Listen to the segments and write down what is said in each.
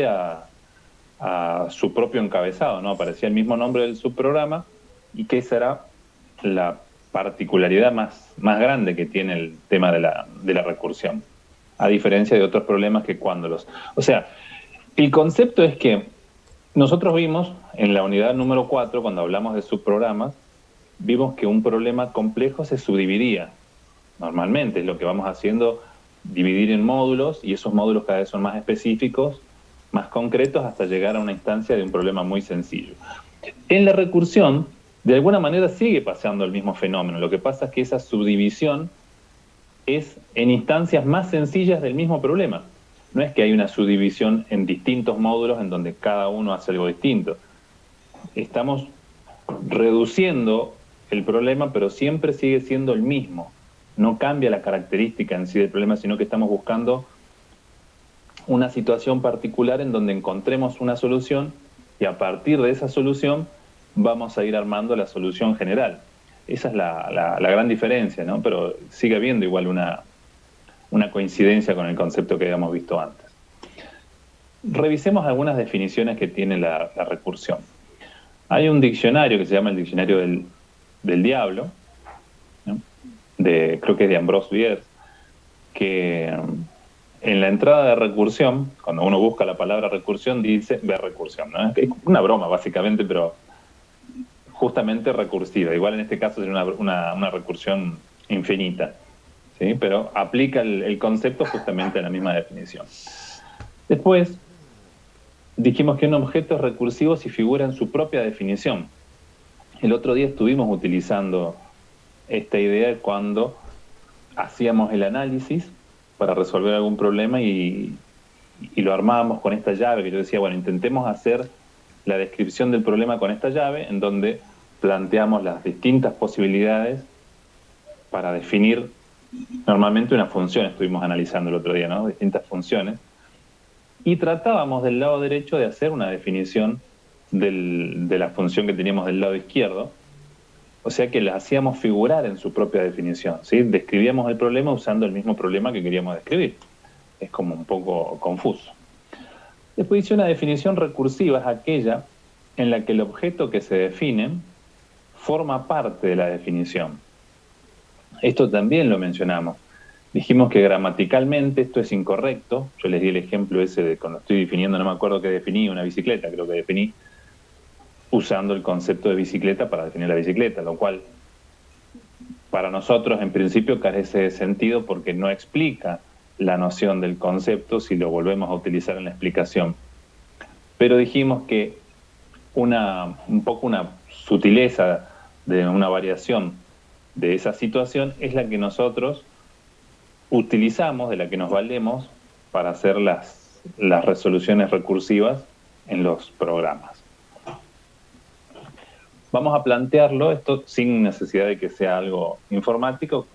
a su propio encabezado, ¿no? Aparecía el mismo nombre del subprograma y que esa era la particularidad más grande que tiene el tema de la recursión, a diferencia de otros problemas que cuando los... O sea, el concepto es que nosotros vimos en la unidad número 4, cuando hablamos de subprogramas, vimos que un problema complejo se subdividía. Normalmente es lo que vamos haciendo, dividir en módulos, y esos módulos cada vez son más específicos, más concretos, hasta llegar a una instancia de un problema muy sencillo. En la recursión, de alguna manera sigue pasando el mismo fenómeno. Lo que pasa es que esa subdivisión es en instancias más sencillas del mismo problema. No es que hay una subdivisión en distintos módulos en donde cada uno hace algo distinto. Estamos reduciendo el problema, pero siempre sigue siendo el mismo. No cambia la característica en sí del problema, sino que estamos buscando una situación particular en donde encontremos una solución y a partir de esa solución vamos a ir armando la solución general. Esa es la gran diferencia, ¿no? Pero sigue habiendo igual una coincidencia con el concepto que habíamos visto antes. Revisemos algunas definiciones que tiene la recursión. Hay un diccionario que se llama el Diccionario del Diablo, ¿no? Creo que es de Ambrose Bierce, que en la entrada de recursión, cuando uno busca la palabra recursión, dice ve recursión, ¿no? Es una broma, básicamente, pero justamente recursiva. Igual en este caso es una recursión infinita, ¿sí? Pero aplica el concepto justamente en la misma definición. Después, dijimos que un objeto es recursivo si figura en su propia definición. El otro día estuvimos utilizando esta idea cuando hacíamos el análisis para resolver algún problema y lo armábamos con esta llave, que yo decía, bueno, intentemos hacer la descripción del problema con esta llave, en donde planteamos las distintas posibilidades para definir normalmente una función. Estuvimos analizando el otro día, ¿no? Distintas funciones. Y tratábamos del lado derecho de hacer una definición de la función que teníamos del lado izquierdo, o sea que la hacíamos figurar en su propia definición, ¿sí? Describíamos el problema usando el mismo problema que queríamos describir. Es como un poco confuso. Después dice una definición recursiva es aquella en la que el objeto que se define forma parte de la definición. Esto también lo mencionamos. Dijimos que gramaticalmente esto es incorrecto. Yo les di el ejemplo ese de cuando estoy definiendo, no me acuerdo qué definí, una bicicleta, creo que definí, usando el concepto de bicicleta para definir la bicicleta, lo cual para nosotros en principio carece de sentido porque no explica la noción del concepto si lo volvemos a utilizar en la explicación. Pero dijimos que un poco una sutileza de una variación de esa situación es la que nosotros utilizamos, de la que nos valemos para hacer las resoluciones recursivas en los programas. Vamos a plantearlo esto sin necesidad de que sea algo informático,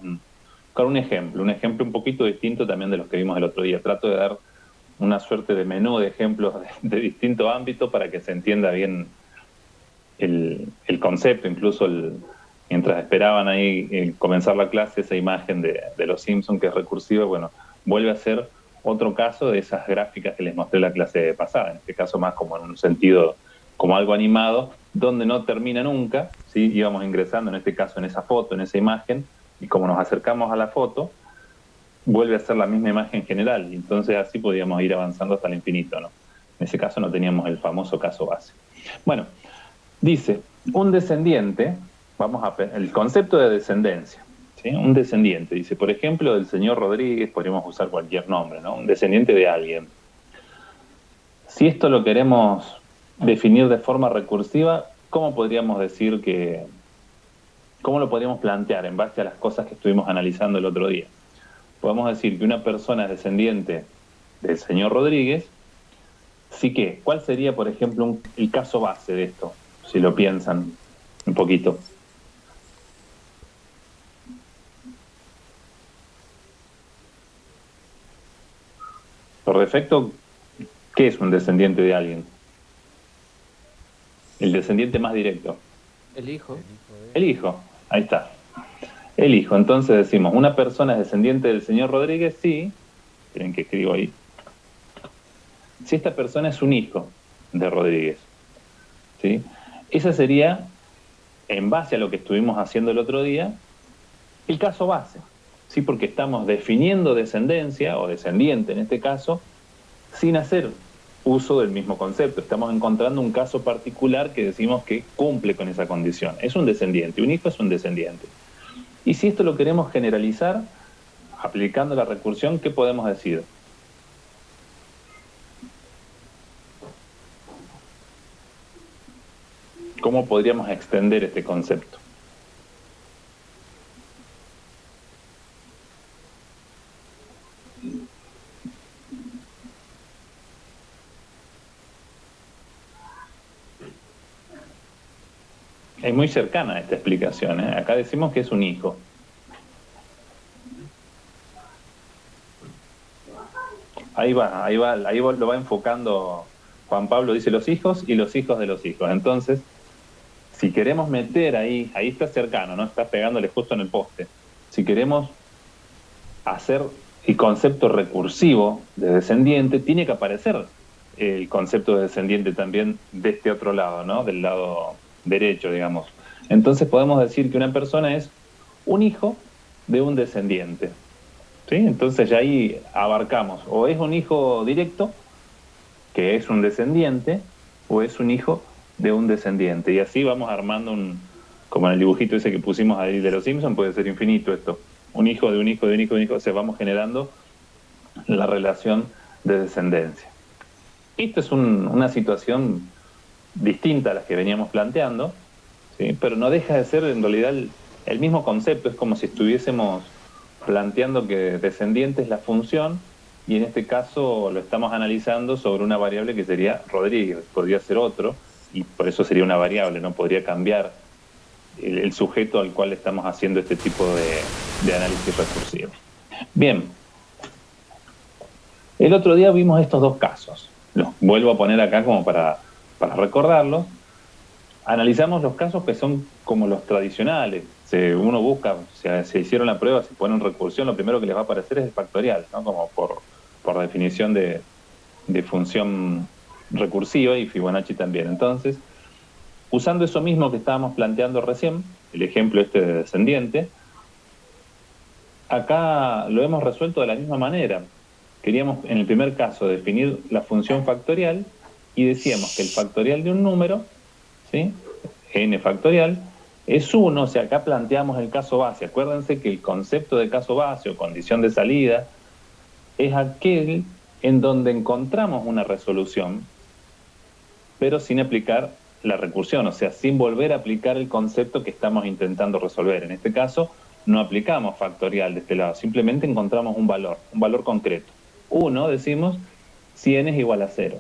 con un ejemplo un poquito distinto también de los que vimos el otro día. Trato de dar una suerte de menú de ejemplos de distinto ámbito para que se entienda bien el concepto. Incluso mientras esperaban ahí comenzar la clase, esa imagen de los Simpsons que es recursiva, bueno, vuelve a ser otro caso de esas gráficas que les mostré la clase pasada, en este caso más como en un sentido, como algo animado, donde no termina nunca, ¿sí? Íbamos ingresando en este caso en esa foto, en esa imagen, y como nos acercamos a la foto, vuelve a ser la misma imagen general, y entonces así podíamos ir avanzando hasta el infinito, ¿no? En ese caso no teníamos el famoso caso base. Bueno, dice, un descendiente, el concepto de descendencia, ¿sí? Un descendiente, dice, por ejemplo, del señor Rodríguez, podríamos usar cualquier nombre, ¿no? Un descendiente de alguien. Si esto lo queremos definir de forma recursiva, ¿cómo podríamos decir cómo lo podríamos plantear en base a las cosas que estuvimos analizando el otro día? Podemos decir que una persona es descendiente del señor Rodríguez, sí que, ¿cuál sería, por ejemplo, el caso base de esto? Si lo piensan un poquito. Por defecto, ¿qué es un descendiente de alguien? El descendiente más directo. El hijo. El hijo, ahí está. El hijo, entonces decimos, ¿una persona es descendiente del señor Rodríguez? Sí. Miren que escribo ahí. si esta persona es un hijo de Rodríguez, ¿sí? Esa sería, en base a lo que estuvimos haciendo el otro día, el caso base, ¿sí? Porque estamos definiendo descendencia, o descendiente en este caso, sin hacer uso del mismo concepto. Estamos encontrando un caso particular que decimos que cumple con esa condición. Es un descendiente, un hijo es un descendiente. Y si esto lo queremos generalizar, aplicando la recursión, ¿qué podemos decir? ¿Cómo podríamos extender este concepto? Es muy cercana a esta explicación, ¿eh? Acá decimos que es un hijo. Lo va enfocando Juan Pablo, dice los hijos y los hijos de los hijos. Entonces, si queremos meter ahí está cercano, ¿no? Está pegándole justo en el poste. Si queremos hacer el concepto recursivo de descendiente, tiene que aparecer el concepto de descendiente también de este otro lado, ¿no? Del lado derecho, digamos. Entonces podemos decir que una persona es un hijo de un descendiente, ¿sí? Entonces ya ahí abarcamos, o es un hijo directo, que es un descendiente, o es un hijo de un descendiente. Y así vamos armando como en el dibujito ese que pusimos ahí de los Simpsons, puede ser infinito esto. Un hijo de un hijo de un hijo de un hijo, o sea, vamos generando la relación de descendencia. Esta es una situación distinta a las que veníamos planteando, ¿sí? Pero no deja de ser en realidad el mismo concepto. Es como si estuviésemos planteando que descendiente es la función, y en este caso lo estamos analizando sobre una variable que sería Rodríguez, podría ser otro, y por eso sería una variable, no podría cambiar el sujeto al cual estamos haciendo este tipo de análisis recursivo. Bien, el otro día vimos estos dos casos, los vuelvo a poner acá como para recordarlos. Analizamos los casos que son como los tradicionales. Uno busca, se hicieron la prueba, se ponen recursión, lo primero que les va a aparecer es el factorial, ¿no? Como por definición de función recursiva, y Fibonacci también. Entonces, usando eso mismo que estábamos planteando recién, el ejemplo este de descendiente, acá lo hemos resuelto de la misma manera. Queríamos, en el primer caso, definir la función factorial, y decíamos que el factorial de un número, ¿sí? N factorial, es 1, o sea, acá planteamos el caso base. Acuérdense que el concepto de caso base o condición de salida es aquel en donde encontramos una resolución, pero sin aplicar la recursión, o sea, sin volver a aplicar el concepto que estamos intentando resolver. En este caso, no aplicamos factorial de este lado, simplemente encontramos un valor concreto. 1, decimos, si n es igual a 0.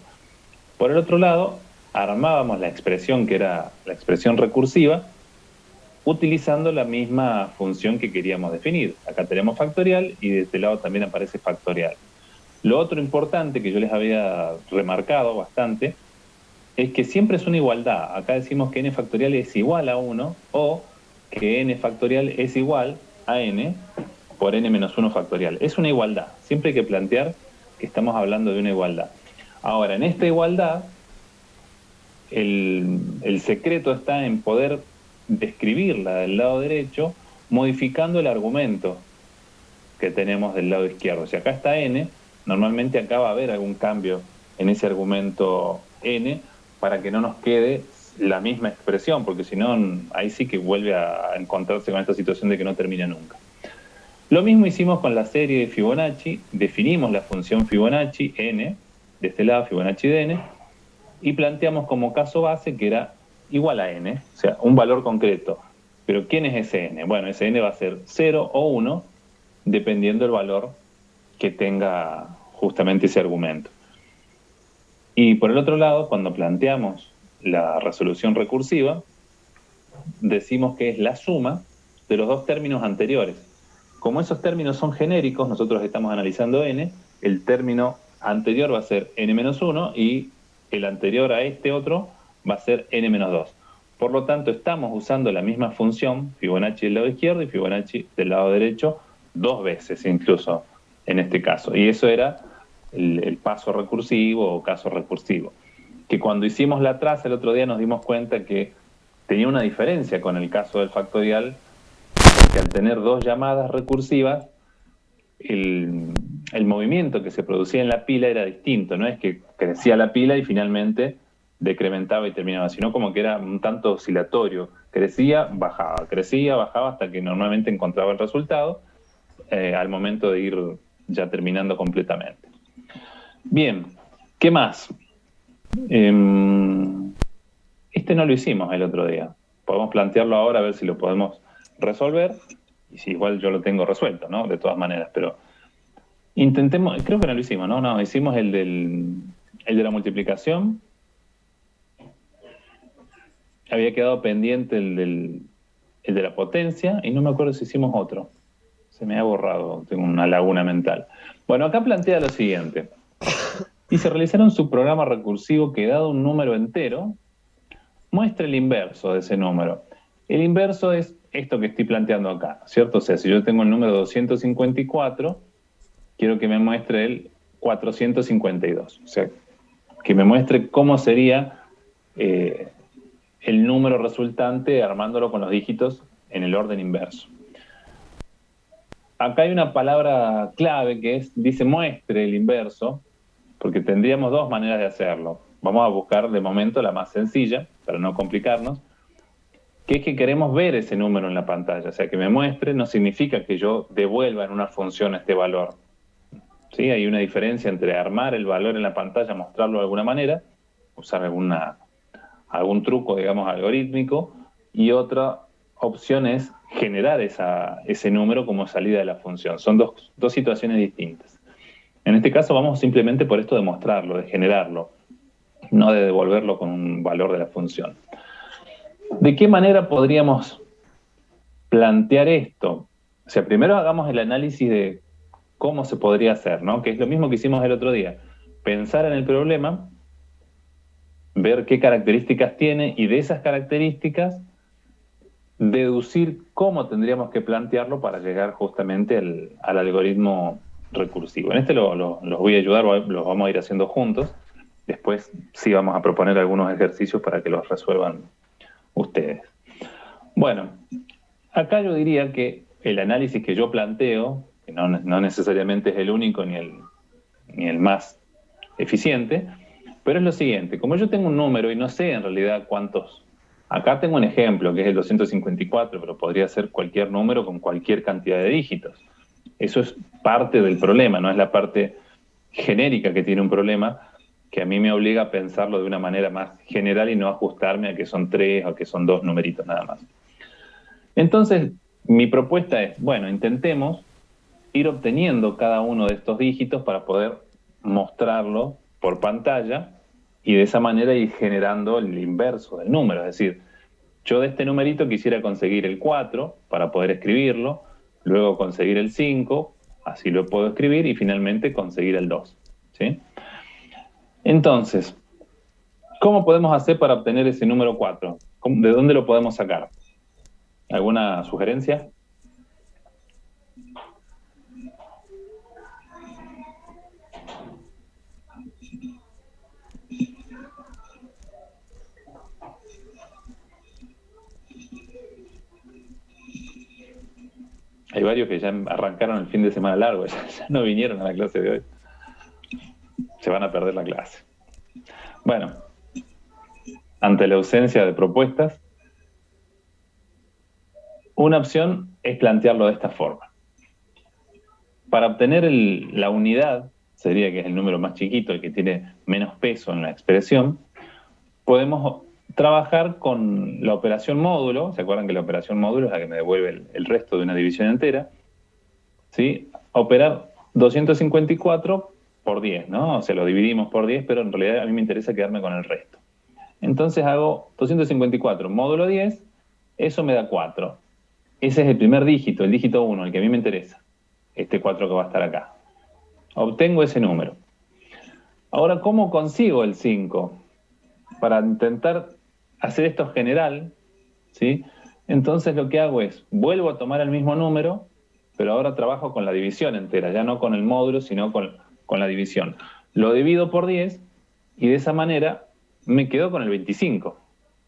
Por el otro lado, armábamos la expresión que era la expresión recursiva, utilizando la misma función que queríamos definir. Acá tenemos factorial y de este lado también aparece factorial. Lo otro importante que yo les había remarcado bastante es que siempre es una igualdad. Acá decimos que n factorial es igual a 1, o que n factorial es igual a n por n menos 1 factorial. Es una igualdad. Siempre hay que plantear que estamos hablando de una igualdad. Ahora, en esta igualdad, el secreto está en poder describirla del lado derecho modificando el argumento que tenemos del lado izquierdo. Si acá está n, normalmente acá va a haber algún cambio en ese argumento n para que no nos quede la misma expresión, porque si no, ahí sí que vuelve a encontrarse con esta situación de que no termina nunca. Lo mismo hicimos con la serie de Fibonacci, definimos la función Fibonacci, n, de este lado Fibonacci de n, y planteamos como caso base que era igual a n, o sea, un valor concreto. Pero ¿quién es ese n? Bueno, ese n va a ser 0 o 1, dependiendo del valor que tenga justamente ese argumento. Y por el otro lado, cuando planteamos la resolución recursiva, decimos que es la suma de los dos términos anteriores. Como esos términos son genéricos, nosotros estamos analizando n, el término anterior va a ser n-1 y el anterior a este otro va a ser n-2. Por lo tanto, estamos usando la misma función, Fibonacci del lado izquierdo y Fibonacci del lado derecho, dos veces incluso en este caso. Y eso era el paso recursivo o caso recursivo. Que cuando hicimos la traza el otro día nos dimos cuenta que tenía una diferencia con el caso del factorial, porque al tener dos llamadas recursivas, el movimiento que se producía en la pila era distinto, no es que crecía la pila y finalmente decrementaba y terminaba, sino como que era un tanto oscilatorio, crecía, bajaba hasta que normalmente encontraba el resultado al momento de ir ya terminando completamente. Bien, ¿qué más? Este no lo hicimos el otro día, podemos plantearlo ahora a ver si lo podemos resolver, y si igual yo lo tengo resuelto, ¿no? De todas maneras, pero intentemos, creo que no lo hicimos, ¿no? No, hicimos el de la multiplicación. Había quedado pendiente el de la potencia y no me acuerdo si hicimos otro. Se me ha borrado, tengo una laguna mental. Bueno, acá plantea lo siguiente. Dice, realizar un subprograma recursivo que dado un número entero, muestre el inverso de ese número. El inverso es esto que estoy planteando acá, ¿cierto? O sea, si yo tengo el número 254, quiero que me muestre el 452. O sea, que me muestre cómo sería el número resultante armándolo con los dígitos en el orden inverso. Acá hay una palabra clave que dice muestre el inverso, porque tendríamos dos maneras de hacerlo. Vamos a buscar de momento la más sencilla, para no complicarnos, que es que queremos ver ese número en la pantalla. O sea, que me muestre no significa que yo devuelva en una función este valor. ¿Sí? Hay una diferencia entre armar el valor en la pantalla, mostrarlo de alguna manera, usar algún truco, digamos, algorítmico, y otra opción es generar ese número como salida de la función. Son dos situaciones distintas. En este caso vamos simplemente por esto de mostrarlo, de generarlo, no de devolverlo con un valor de la función. ¿De qué manera podríamos plantear esto? O sea, primero hagamos el análisis de cómo se podría hacer, ¿no? Que es lo mismo que hicimos el otro día. Pensar en el problema, ver qué características tiene y de esas características deducir cómo tendríamos que plantearlo para llegar justamente al algoritmo recursivo. En este los voy a ayudar, los vamos a ir haciendo juntos. Después sí vamos a proponer algunos ejercicios para que los resuelvan ustedes. Bueno, acá yo diría que el análisis que yo planteo, que no necesariamente es el único ni el más eficiente, pero es lo siguiente, como yo tengo un número y no sé en realidad cuántos, acá tengo un ejemplo que es el 254, pero podría ser cualquier número con cualquier cantidad de dígitos. Eso es parte del problema, no es la parte genérica que tiene un problema, que a mí me obliga a pensarlo de una manera más general y no ajustarme a que son 3 o que son 2 numeritos nada más. Entonces, mi propuesta es, bueno, intentemos ir obteniendo cada uno de estos dígitos para poder mostrarlo por pantalla y de esa manera ir generando el inverso del número. Es decir, yo de este numerito quisiera conseguir el 4 para poder escribirlo, luego conseguir el 5, así lo puedo escribir, y finalmente conseguir el 2. ¿Sí? Entonces, ¿cómo podemos hacer para obtener ese número 4? ¿De dónde lo podemos sacar? ¿Alguna sugerencia? Hay varios que ya arrancaron el fin de semana largo, ya no vinieron a la clase de hoy. Se van a perder la clase. Bueno, ante la ausencia de propuestas, una opción es plantearlo de esta forma. Para obtener la unidad, sería que es el número más chiquito, el que tiene menos peso en la expresión, podemos trabajar con la operación módulo. ¿Se acuerdan que la operación módulo es la que me devuelve el resto de una división entera? ¿Sí? Operar 254 por 10, ¿no? O sea, lo dividimos por 10, pero en realidad a mí me interesa quedarme con el resto. Entonces hago 254 módulo 10, eso me da 4. Ese es el primer dígito, el dígito 1, el que a mí me interesa. Este 4 que va a estar acá. Obtengo ese número. Ahora, ¿cómo consigo el 5? Para intentar hacer esto general, ¿sí? Entonces lo que hago es, vuelvo a tomar el mismo número, pero ahora trabajo con la división entera, ya no con el módulo, sino con con la división. Lo divido por 10 y de esa manera me quedo con el 25.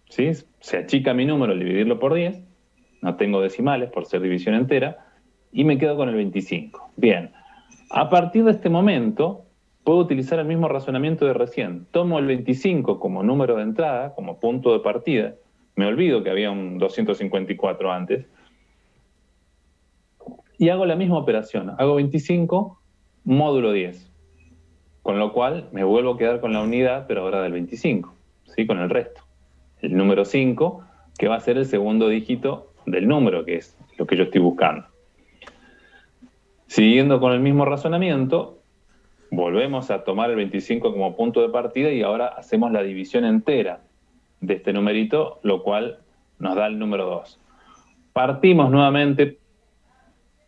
¿Sí? Se achica mi número al dividirlo por 10, no tengo decimales por ser división entera, y me quedo con el 25. Bien, a partir de este momento puedo utilizar el mismo razonamiento de recién. Tomo el 25 como número de entrada, como punto de partida, me olvido que había un 254 antes, y hago la misma operación. Hago 25 módulo 10, con lo cual me vuelvo a quedar con la unidad, pero ahora del 25, ¿sí? Con el resto. El número 5, que va a ser el segundo dígito del número, que es lo que yo estoy buscando. Siguiendo con el mismo razonamiento, volvemos a tomar el 25 como punto de partida y ahora hacemos la división entera de este numerito, lo cual nos da el número 2. Partimos nuevamente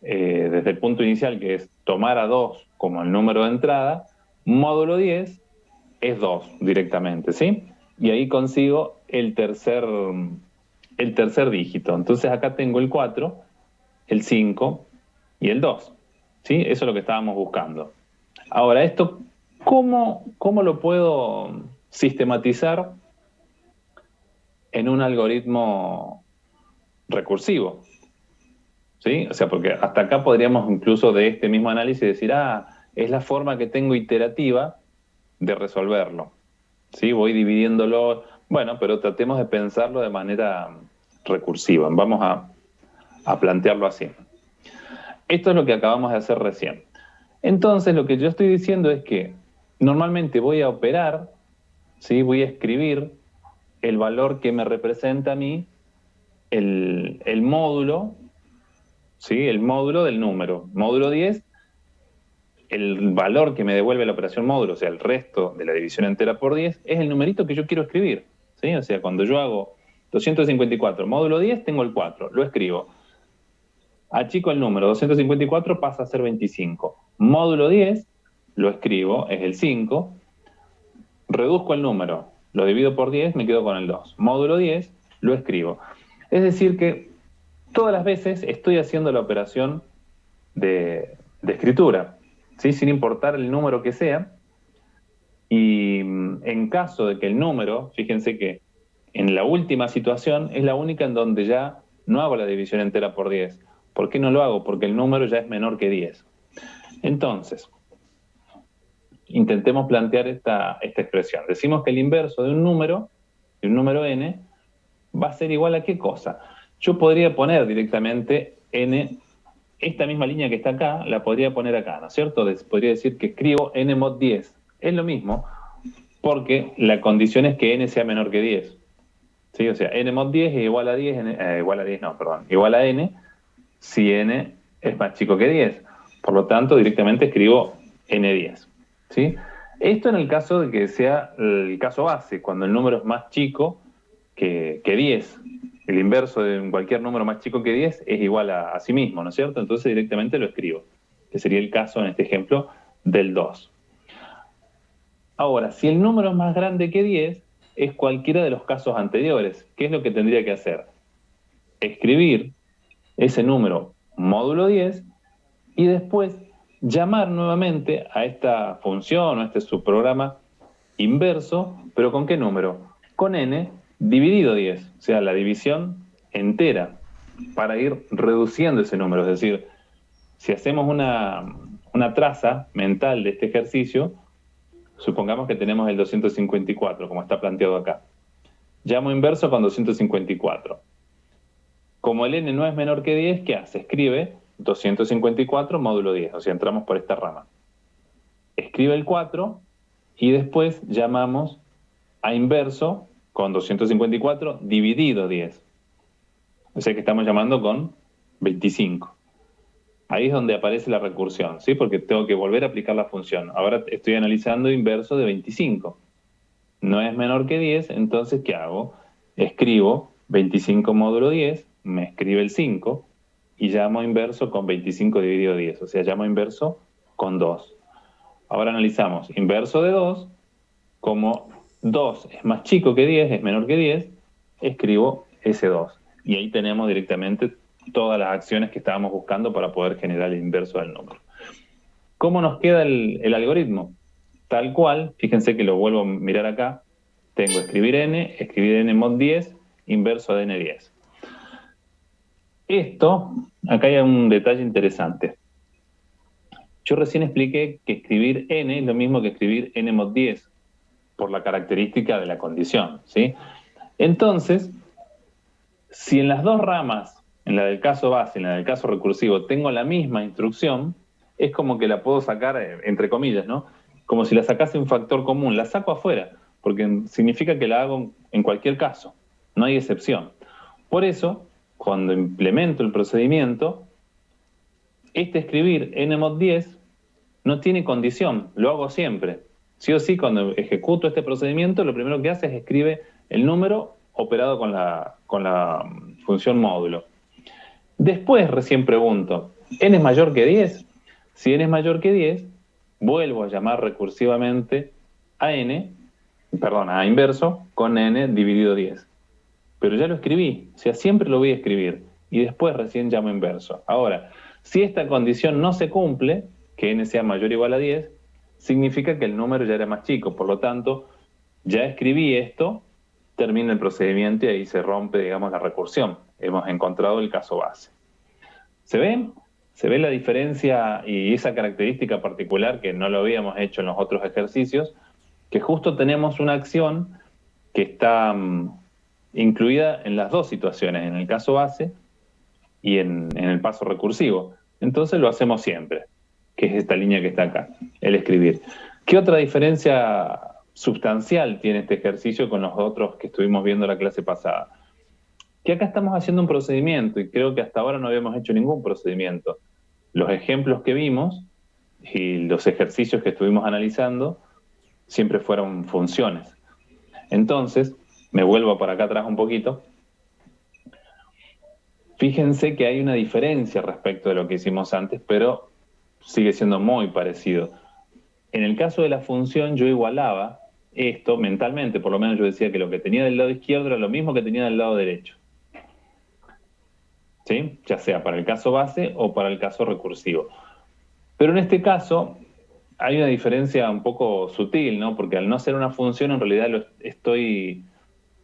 desde el punto inicial, que es tomar a 2 como el número de entrada, módulo 10 es 2 directamente, ¿sí? Y ahí consigo el tercer dígito. Entonces acá tengo el 4, el 5 y el 2, ¿sí? Eso es lo que estábamos buscando. Ahora, esto, ¿cómo lo puedo sistematizar en un algoritmo recursivo? ¿Sí? O sea, porque hasta acá podríamos incluso de este mismo análisis decir, es la forma que tengo iterativa de resolverlo. ¿Sí? Voy dividiéndolo, bueno, pero tratemos de pensarlo de manera recursiva. Vamos a plantearlo así. Esto es lo que acabamos de hacer recién. Entonces, lo que yo estoy diciendo es que normalmente voy a operar, ¿sí? Voy a escribir el valor que me representa a mí el módulo, ¿sí? El módulo del número. Módulo 10, el valor que me devuelve la operación módulo, o sea, el resto de la división entera por 10, es el numerito que yo quiero escribir, ¿sí? O sea, cuando yo hago 254 módulo 10, tengo el 4, lo escribo. Achico el número, 254 pasa a ser 25. Módulo 10, lo escribo, es el 5. Reduzco el número, lo divido por 10, me quedo con el 2. Módulo 10, lo escribo. Es decir que todas las veces estoy haciendo la operación de escritura, ¿sí? Sin importar el número que sea. Y en caso de que el número, fíjense que en la última situación es la única en donde ya no hago la división entera por 10. ¿Por qué no lo hago? Porque el número ya es menor que 10. Entonces, intentemos plantear esta expresión. Decimos que el inverso de un número n, va a ser igual a ¿qué cosa? Yo podría poner directamente n, esta misma línea que está acá, la podría poner acá, ¿no es cierto? Podría decir que escribo n mod 10. Es lo mismo, porque la condición es que n sea menor que 10. ¿Sí? O sea, n mod 10 es igual a 10, igual a n, si n es más chico que 10. Por lo tanto, directamente escribo n10. ¿Sí? Esto en el caso de que sea el caso base, cuando el número es más chico que 10. El inverso de cualquier número más chico que 10 es igual a sí mismo, ¿no es cierto? Entonces directamente lo escribo, que sería el caso en este ejemplo del 2. Ahora, si el número es más grande que 10, es cualquiera de los casos anteriores. ¿Qué es lo que tendría que hacer? Escribir ese número módulo 10 y después llamar nuevamente a esta función o a este subprograma inverso, pero ¿con qué número? Con n dividido 10, o sea, la división entera, para ir reduciendo ese número. Es decir, si hacemos una traza mental de este ejercicio, supongamos que tenemos el 254, como está planteado acá. Llamo inverso con 254. Como el n no es menor que 10, ¿qué hace? Escribe 254 módulo 10, o sea, entramos por esta rama. Escribe el 4 y después llamamos a inverso con 254 dividido 10. O sea que estamos llamando con 25. Ahí es donde aparece la recursión, ¿sí? Porque tengo que volver a aplicar la función. Ahora estoy analizando inverso de 25. No es menor que 10, entonces ¿qué hago? Escribo 25 módulo 10, me escribe el 5 y llamo inverso con 25 dividido 10. O sea, llamo inverso con 2. Ahora analizamos inverso de 2, como 2 es más chico que 10, es menor que 10, escribo ese 2. Y ahí tenemos directamente todas las acciones que estábamos buscando para poder generar el inverso del número. ¿Cómo nos queda el algoritmo? Tal cual, fíjense que lo vuelvo a mirar acá, tengo escribir n mod 10, inverso de n10. Esto, acá hay un detalle interesante. Yo recién expliqué que escribir n es lo mismo que escribir n mod 10, por la característica de la condición, ¿sí? Entonces, si en las dos ramas, en la del caso base y en la del caso recursivo, tengo la misma instrucción, es como que la puedo sacar, entre comillas, ¿no? Como si la sacase un factor común, la saco afuera, porque significa que la hago en cualquier caso, no hay excepción. Por eso, cuando implemento el procedimiento, este escribir nmod 10 no tiene condición, lo hago siempre. Sí o sí, cuando ejecuto este procedimiento, lo primero que hace es escribe el número operado con la función módulo. Después recién pregunto, ¿n es mayor que 10? Si n es mayor que 10, vuelvo a llamar recursivamente a a inverso, con n dividido 10. Pero ya lo escribí, o sea, siempre lo voy a escribir. Y después recién llamo inverso. Ahora, si esta condición no se cumple, que n sea mayor o igual a 10, significa que el número ya era más chico. Por lo tanto, ya escribí esto, termina el procedimiento y ahí se rompe, digamos, la recursión. Hemos encontrado el caso base. ¿Se ven? ¿Se ve la diferencia y esa característica particular que no lo habíamos hecho en los otros ejercicios? Que justo tenemos una acción que está incluida en las dos situaciones, en el caso base y en el paso recursivo. Entonces lo hacemos siempre, que es esta línea que está acá, el escribir. ¿Qué otra diferencia sustancial tiene este ejercicio con los otros que estuvimos viendo la clase pasada? Que acá estamos haciendo un procedimiento y creo que hasta ahora no habíamos hecho ningún procedimiento. Los ejemplos que vimos y los ejercicios que estuvimos analizando siempre fueron funciones. Entonces, me vuelvo para acá atrás un poquito. Fíjense que hay una diferencia respecto de lo que hicimos antes, pero sigue siendo muy parecido. En el caso de la función, yo igualaba esto mentalmente, por lo menos yo decía que lo que tenía del lado izquierdo era lo mismo que tenía del lado derecho. ¿Sí? Ya sea para el caso base o para el caso recursivo. Pero en este caso hay una diferencia un poco sutil, ¿no? Porque al no ser una función, en realidad lo estoy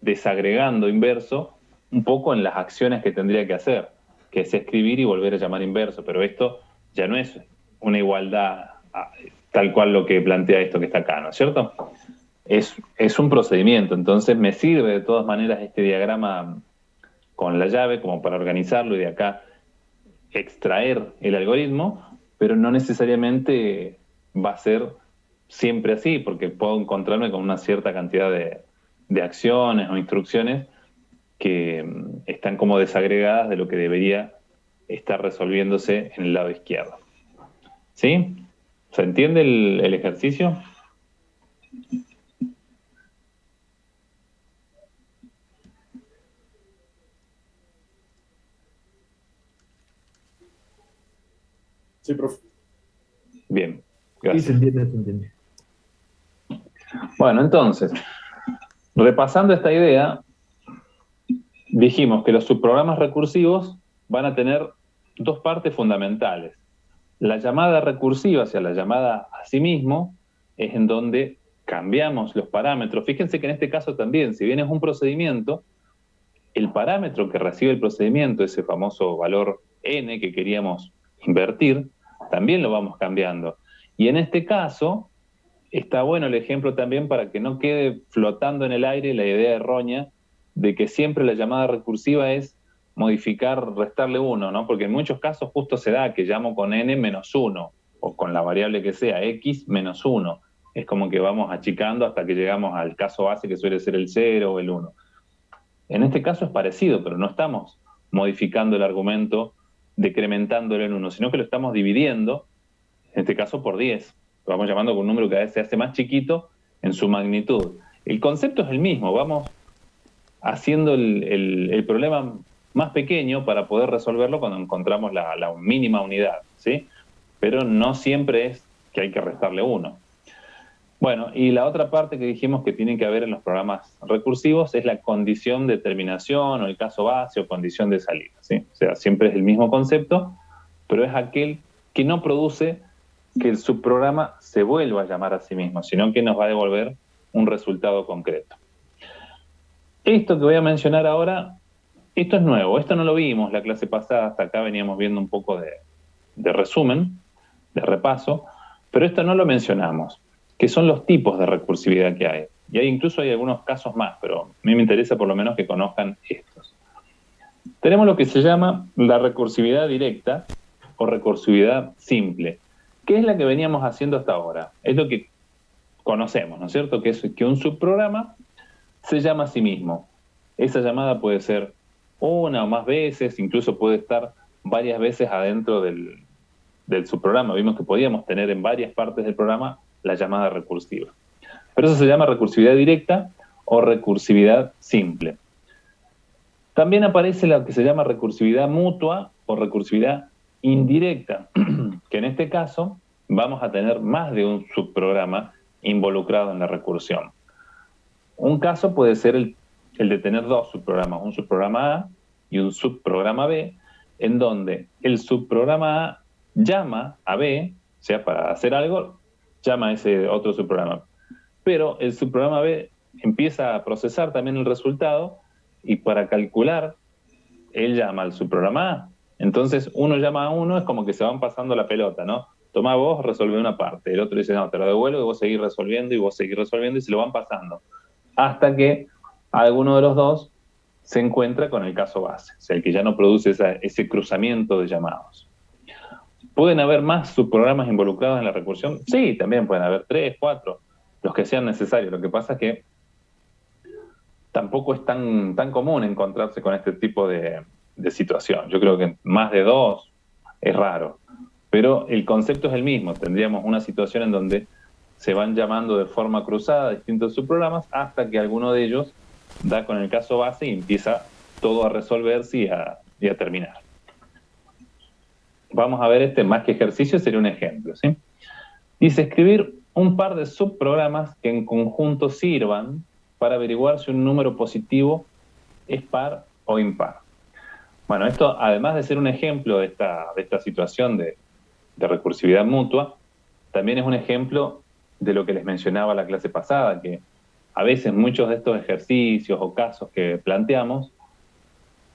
desagregando inverso un poco en las acciones que tendría que hacer, que es escribir y volver a llamar inverso, pero esto ya no es una igualdad tal cual lo que plantea esto que está acá, ¿no es cierto? Es un procedimiento, entonces me sirve de todas maneras este diagrama con la llave como para organizarlo y de acá extraer el algoritmo, pero no necesariamente va a ser siempre así, porque puedo encontrarme con una cierta cantidad de acciones o instrucciones que están como desagregadas de lo que debería estar resolviéndose en el lado izquierdo. ¿Sí? ¿Se entiende el ejercicio? Sí, profe. Bien, gracias. Sí, se entiende, se entiende. Bueno, entonces, repasando esta idea, dijimos que los subprogramas recursivos van a tener dos partes fundamentales. La llamada recursiva, o sea, la llamada a sí mismo, es en donde cambiamos los parámetros. Fíjense que en este caso también, si bien es un procedimiento, el parámetro que recibe el procedimiento, ese famoso valor n que queríamos invertir, también lo vamos cambiando. Y en este caso, está bueno el ejemplo también para que no quede flotando en el aire la idea errónea de que siempre la llamada recursiva es modificar, restarle 1, ¿no? Porque en muchos casos justo se da que llamo con n menos 1, o con la variable que sea, x menos 1. Es como que vamos achicando hasta que llegamos al caso base que suele ser el 0 o el 1. En este caso es parecido, pero no estamos modificando el argumento, decrementándolo en 1, sino que lo estamos dividiendo, en este caso por 10. Lo vamos llamando con un número que a veces se hace más chiquito en su magnitud. El concepto es el mismo, vamos haciendo el problema más pequeño para poder resolverlo cuando encontramos la mínima unidad, ¿sí? Pero no siempre es que hay que restarle 1. Bueno, y la otra parte que dijimos que tiene que haber en los programas recursivos es la condición de terminación o el caso base o condición de salida, ¿sí? O sea, siempre es el mismo concepto, pero es aquel que no produce que el subprograma se vuelva a llamar a sí mismo, sino que nos va a devolver un resultado concreto. Esto que voy a mencionar ahora, esto es nuevo, esto no lo vimos la clase pasada, hasta acá veníamos viendo un poco de resumen, de repaso, pero esto no lo mencionamos, que son los tipos de recursividad que hay. Y incluso hay algunos casos más, pero a mí me interesa por lo menos que conozcan estos. Tenemos lo que se llama la recursividad directa o recursividad simple, que es la que veníamos haciendo hasta ahora. Es lo que conocemos, ¿no es cierto? Que es que un subprograma se llama a sí mismo. Esa llamada puede ser una o más veces, incluso puede estar varias veces adentro del subprograma. Vimos que podíamos tener en varias partes del programa la llamada recursiva. Pero eso se llama recursividad directa o recursividad simple. También aparece lo que se llama recursividad mutua o recursividad indirecta, que en este caso vamos a tener más de un subprograma involucrado en la recursión. Un caso puede ser el de tener dos subprogramas, un subprograma A y un subprograma B, en donde el subprograma A llama a B, o sea, para hacer algo, llama a ese otro subprograma. Pero el subprograma B empieza a procesar también el resultado y para calcular, él llama al subprograma A. Entonces, uno llama a uno, es como que se van pasando la pelota, ¿no? Toma vos, resolve una parte. El otro dice, no, te lo devuelvo y vos seguís resolviendo y se lo van pasando. Hasta que alguno de los dos se encuentra con el caso base, o sea, el que ya no produce ese cruzamiento de llamados. ¿Pueden haber más subprogramas involucrados en la recursión? Sí, también pueden haber 3, 4, los que sean necesarios. Lo que pasa es que tampoco es tan común encontrarse con este tipo de situación. Yo creo que más de 2 es raro, pero el concepto es el mismo. Tendríamos una situación en donde se van llamando de forma cruzada distintos subprogramas hasta que alguno de ellos da con el caso base y empieza todo a resolverse y a terminar. Vamos a ver más que ejercicio, sería un ejemplo, ¿sí? Dice escribir un par de subprogramas que en conjunto sirvan para averiguar si un número positivo es par o impar. Bueno, esto, además de ser un ejemplo de esta situación de recursividad mutua, también es un ejemplo de lo que les mencionaba la clase pasada, que a veces muchos de estos ejercicios o casos que planteamos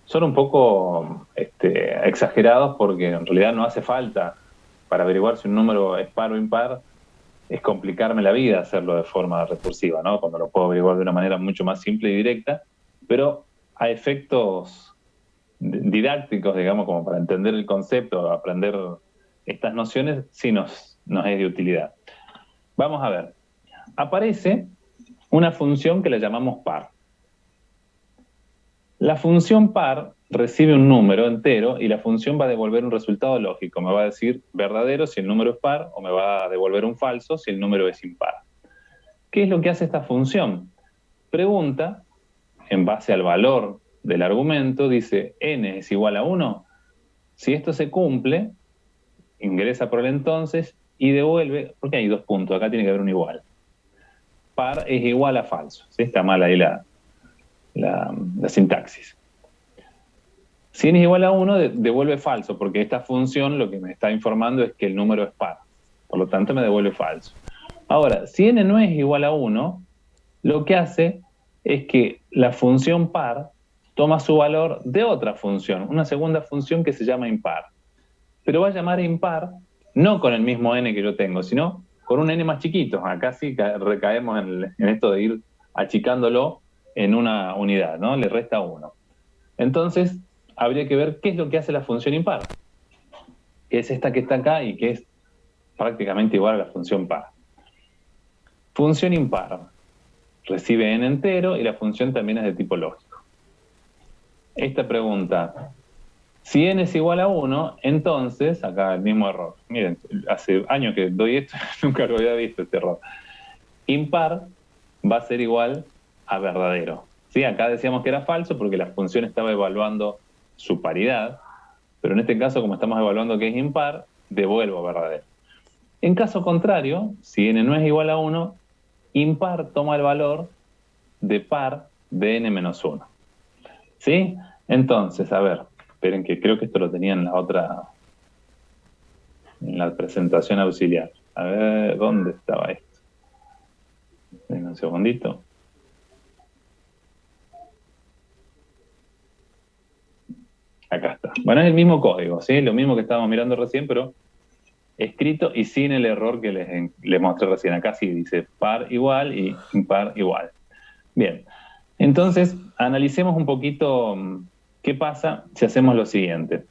son un poco exagerados porque en realidad no hace falta para averiguar si un número es par o impar, es complicarme la vida hacerlo de forma recursiva, ¿no? Cuando lo puedo averiguar de una manera mucho más simple y directa, pero a efectos didácticos, digamos, como para entender el concepto, aprender estas nociones, sí nos es de utilidad. Vamos a ver. Aparece una función que la llamamos par. La función par recibe un número entero y la función va a devolver un resultado lógico. Me va a decir verdadero si el número es par o me va a devolver un falso si el número es impar. ¿Qué es lo que hace esta función? Pregunta, en base al valor del argumento, dice n es igual a 1. Si esto se cumple, ingresa por el entonces y devuelve, porque hay 2 puntos, acá tiene que haber un igual. Par es igual a falso, ¿sí? Está mal ahí la sintaxis. Si n es igual a 1, devuelve falso, porque esta función lo que me está informando es que el número es par. Por lo tanto, me devuelve falso. Ahora, si n no es igual a 1, lo que hace es que la función par toma su valor de otra función, una segunda función que se llama impar. Pero va a llamar a impar no con el mismo n que yo tengo, sino con un n más chiquito. Acá sí recaemos en esto de ir achicándolo en una unidad, ¿no? Le resta 1. Entonces, habría que ver qué es lo que hace la función impar, que es esta que está acá y que es prácticamente igual a la función par. Función impar recibe n entero y la función también es de tipo lógico. Esta pregunta, si n es igual a 1, entonces, acá el mismo error. Miren, hace años que doy esto, nunca lo había visto este error. Impar va a ser igual a verdadero. ¿Sí? Acá decíamos que era falso porque la función estaba evaluando su paridad, pero en este caso, como estamos evaluando que es impar, devuelvo verdadero. En caso contrario, si n no es igual a 1, impar toma el valor de par de n menos 1. ¿Sí? Entonces, a ver, esperen que creo que esto lo tenía en la otra en la presentación auxiliar. A ver, ¿dónde estaba esto? Un segundito. Acá está. Bueno, es el mismo código, ¿sí? Lo mismo que estábamos mirando recién, pero escrito y sin el error que les mostré recién. Acá sí dice par igual y impar igual. Bien, entonces analicemos un poquito qué pasa si hacemos lo siguiente.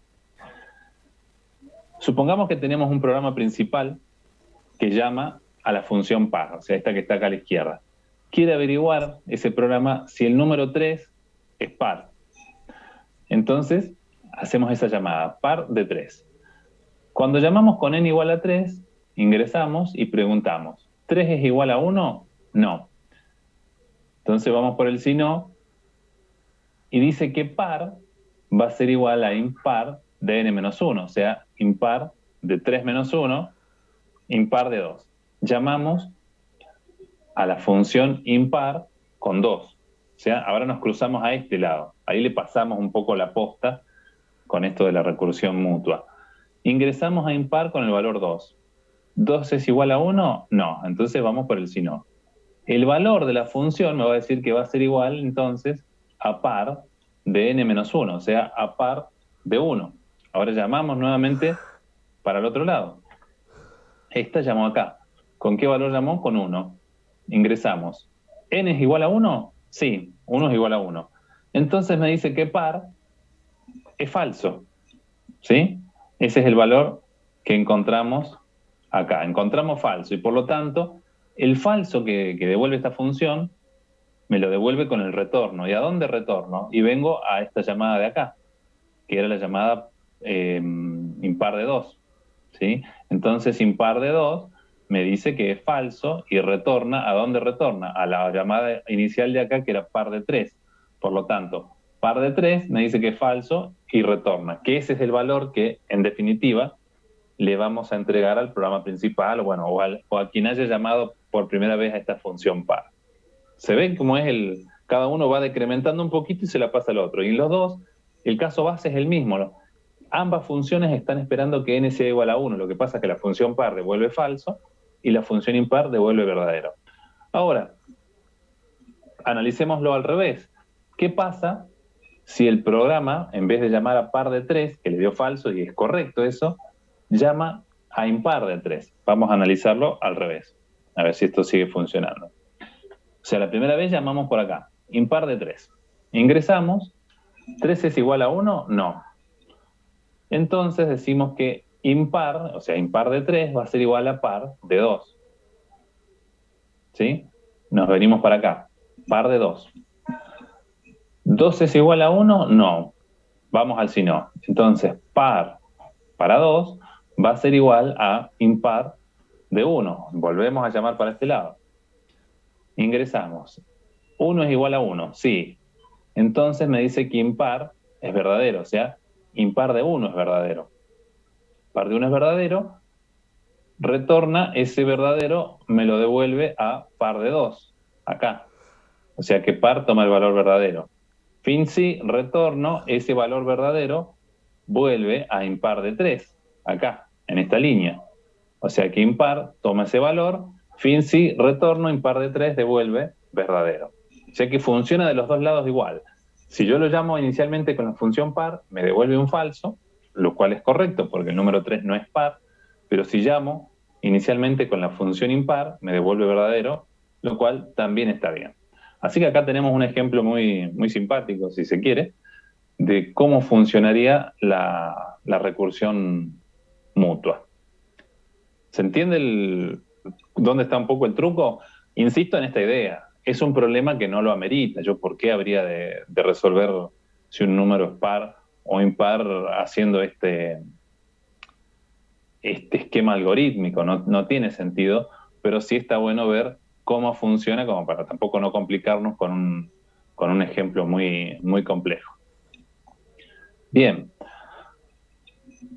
Supongamos que tenemos un programa principal que llama a la función par, o sea, esta que está acá a la izquierda. Quiere averiguar ese programa si el número 3 es par. Entonces, hacemos esa llamada, par de 3. Cuando llamamos con n igual a 3, ingresamos y preguntamos, ¿3 es igual a 1? No. Entonces vamos por el si no, y dice que par va a ser igual a impar de n-1, o sea, impar de 3 menos 1, impar de 2. Llamamos a la función impar con 2. O sea, ahora nos cruzamos a este lado. Ahí le pasamos un poco la posta con esto de la recursión mutua. Ingresamos a impar con el valor 2. ¿2 es igual a 1? No. Entonces vamos por el si no. El valor de la función me va a decir que va a ser igual, entonces, a par de n-1, o sea, a par de 1. Ahora llamamos nuevamente para el otro lado. Esta llamó acá. ¿Con qué valor llamó? Con 1. Ingresamos. ¿N es igual a 1? Sí, 1 es igual a 1. Entonces me dice que par es falso. ¿Sí? Ese es el valor que encontramos acá. Encontramos falso y por lo tanto, el falso que devuelve esta función me lo devuelve con el retorno. ¿Y a dónde retorno? Y vengo a esta llamada de acá, que era la llamada impar de 2. ¿Sí? Entonces, impar de 2 me dice que es falso y retorna. ¿A dónde retorna? A la llamada inicial de acá, que era par de 3. Por lo tanto, par de 3 me dice que es falso y retorna, que ese es el valor que, en definitiva, le vamos a entregar al programa principal, bueno, o a quien haya llamado por primera vez a esta función par. Se ve cómo es cada uno va decrementando un poquito y se la pasa al otro. Y en los dos, el caso base es el mismo, ¿no? Ambas funciones están esperando que n sea igual a 1. Lo que pasa es que la función par devuelve falso y la función impar devuelve verdadero. Ahora, analicémoslo al revés. ¿Qué pasa si el programa, en vez de llamar a par de 3, que le dio falso y es correcto eso, llama a impar de 3? Vamos a analizarlo al revés, a ver si esto sigue funcionando. O sea, la primera vez llamamos por acá, impar de 3. Ingresamos, ¿3 es igual a 1? No. Entonces decimos que impar, o sea, impar de 3 va a ser igual a par de 2. ¿Sí? Nos venimos para acá, par de 2. ¿2 es igual a 1? No. Vamos al si no. Entonces, par para 2 va a ser igual a impar de 1. Volvemos a llamar para este lado. Ingresamos. 1 es igual a 1, sí. Entonces me dice que impar es verdadero, o sea, impar de 1 es verdadero. Par de 1 es verdadero, retorna ese verdadero, me lo devuelve a par de 2, acá. O sea que par toma el valor verdadero. Fin si retorno, ese valor verdadero vuelve a impar de 3, acá, en esta línea. O sea que impar toma ese valor, fin si retorno, impar de 3 devuelve verdadero. O sea que funciona de los dos lados igual. Si yo lo llamo inicialmente con la función par, me devuelve un falso, lo cual es correcto porque el número 3 no es par, pero si llamo inicialmente con la función impar, me devuelve verdadero, lo cual también está bien. Así que acá tenemos un ejemplo muy, muy simpático, si se quiere, de cómo funcionaría la recursión mutua. ¿Se entiende dónde está un poco el truco? Insisto en esta idea. Es un problema que no lo amerita. Yo, ¿por qué habría de resolver si un número es par o impar haciendo este esquema algorítmico? No tiene sentido, pero sí está bueno ver cómo funciona, como para tampoco no complicarnos con un ejemplo muy, muy complejo. Bien.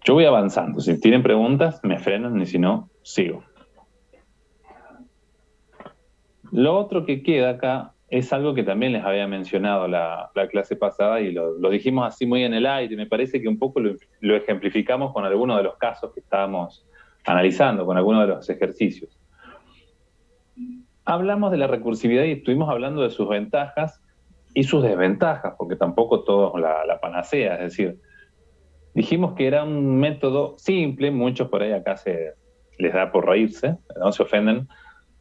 Yo voy avanzando. Si tienen preguntas, me frenan y si no, sigo. Lo otro que queda acá es algo que también les había mencionado la clase pasada y lo dijimos así muy en el aire. Me parece que un poco lo ejemplificamos con algunos de los casos que estábamos analizando con algunos de los ejercicios. Hablamos de la recursividad y estuvimos hablando de sus ventajas y sus desventajas, porque tampoco todo es la panacea, es decir, dijimos que era un método simple, muchos por ahí acá les da por reírse, no se ofenden,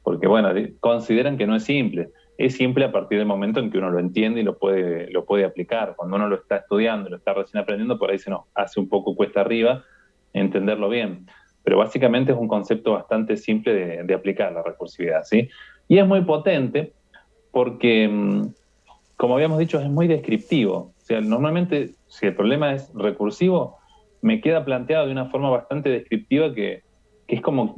porque bueno, consideran que no es simple. Es simple a partir del momento en que uno lo entiende y lo puede aplicar. Cuando uno lo está estudiando, lo está recién aprendiendo, por ahí se nos hace un poco cuesta arriba entenderlo bien. Pero básicamente es un concepto bastante simple de aplicar la recursividad, ¿sí? Y es muy potente porque, como habíamos dicho, es muy descriptivo. O sea, normalmente, si el problema es recursivo, me queda planteado de una forma bastante descriptiva que es como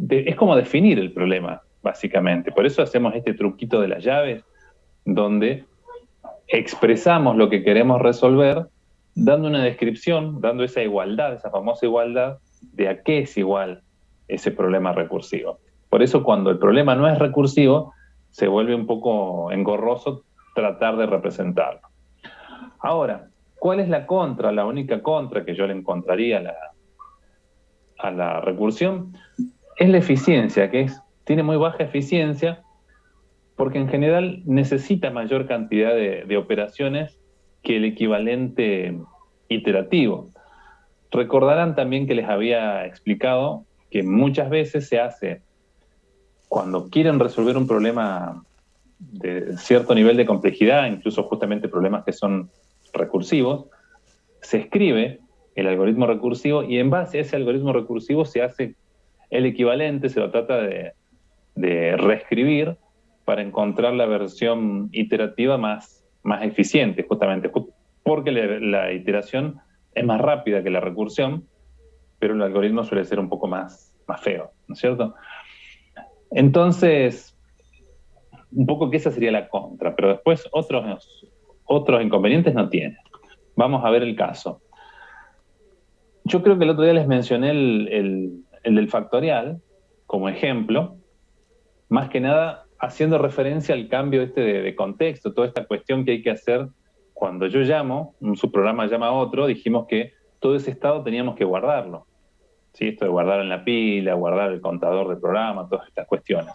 definir el problema, básicamente. Por eso hacemos este truquito de las llaves, donde expresamos lo que queremos resolver, dando una descripción, dando esa igualdad, esa famosa igualdad, de a qué es igual ese problema recursivo. Por eso cuando el problema no es recursivo, se vuelve un poco engorroso tratar de representarlo. Ahora, ¿cuál es la contra, la única contra que yo le encontraría a la recursión? Es la eficiencia, tiene muy baja eficiencia, porque en general necesita mayor cantidad de operaciones que el equivalente iterativo. Recordarán también que les había explicado que muchas veces se hace, cuando quieren resolver un problema de cierto nivel de complejidad, incluso justamente problemas que son recursivos, se escribe el algoritmo recursivo y en base a ese algoritmo recursivo se hace el equivalente, se lo trata de reescribir para encontrar la versión iterativa más eficiente, justamente, porque la iteración es más rápida que la recursión, pero el algoritmo suele ser un poco más feo, ¿no es cierto? Entonces, un poco que esa sería la contra, pero después otros inconvenientes no tiene. Vamos a ver el caso. Yo creo que el otro día les mencioné el del factorial como ejemplo, más que nada haciendo referencia al cambio de contexto, toda esta cuestión que hay que hacer cuando yo llamo, un subprograma llama a otro, dijimos que todo ese estado teníamos que guardarlo. ¿Sí? Esto de guardar en la pila, guardar el contador del programa, todas estas cuestiones.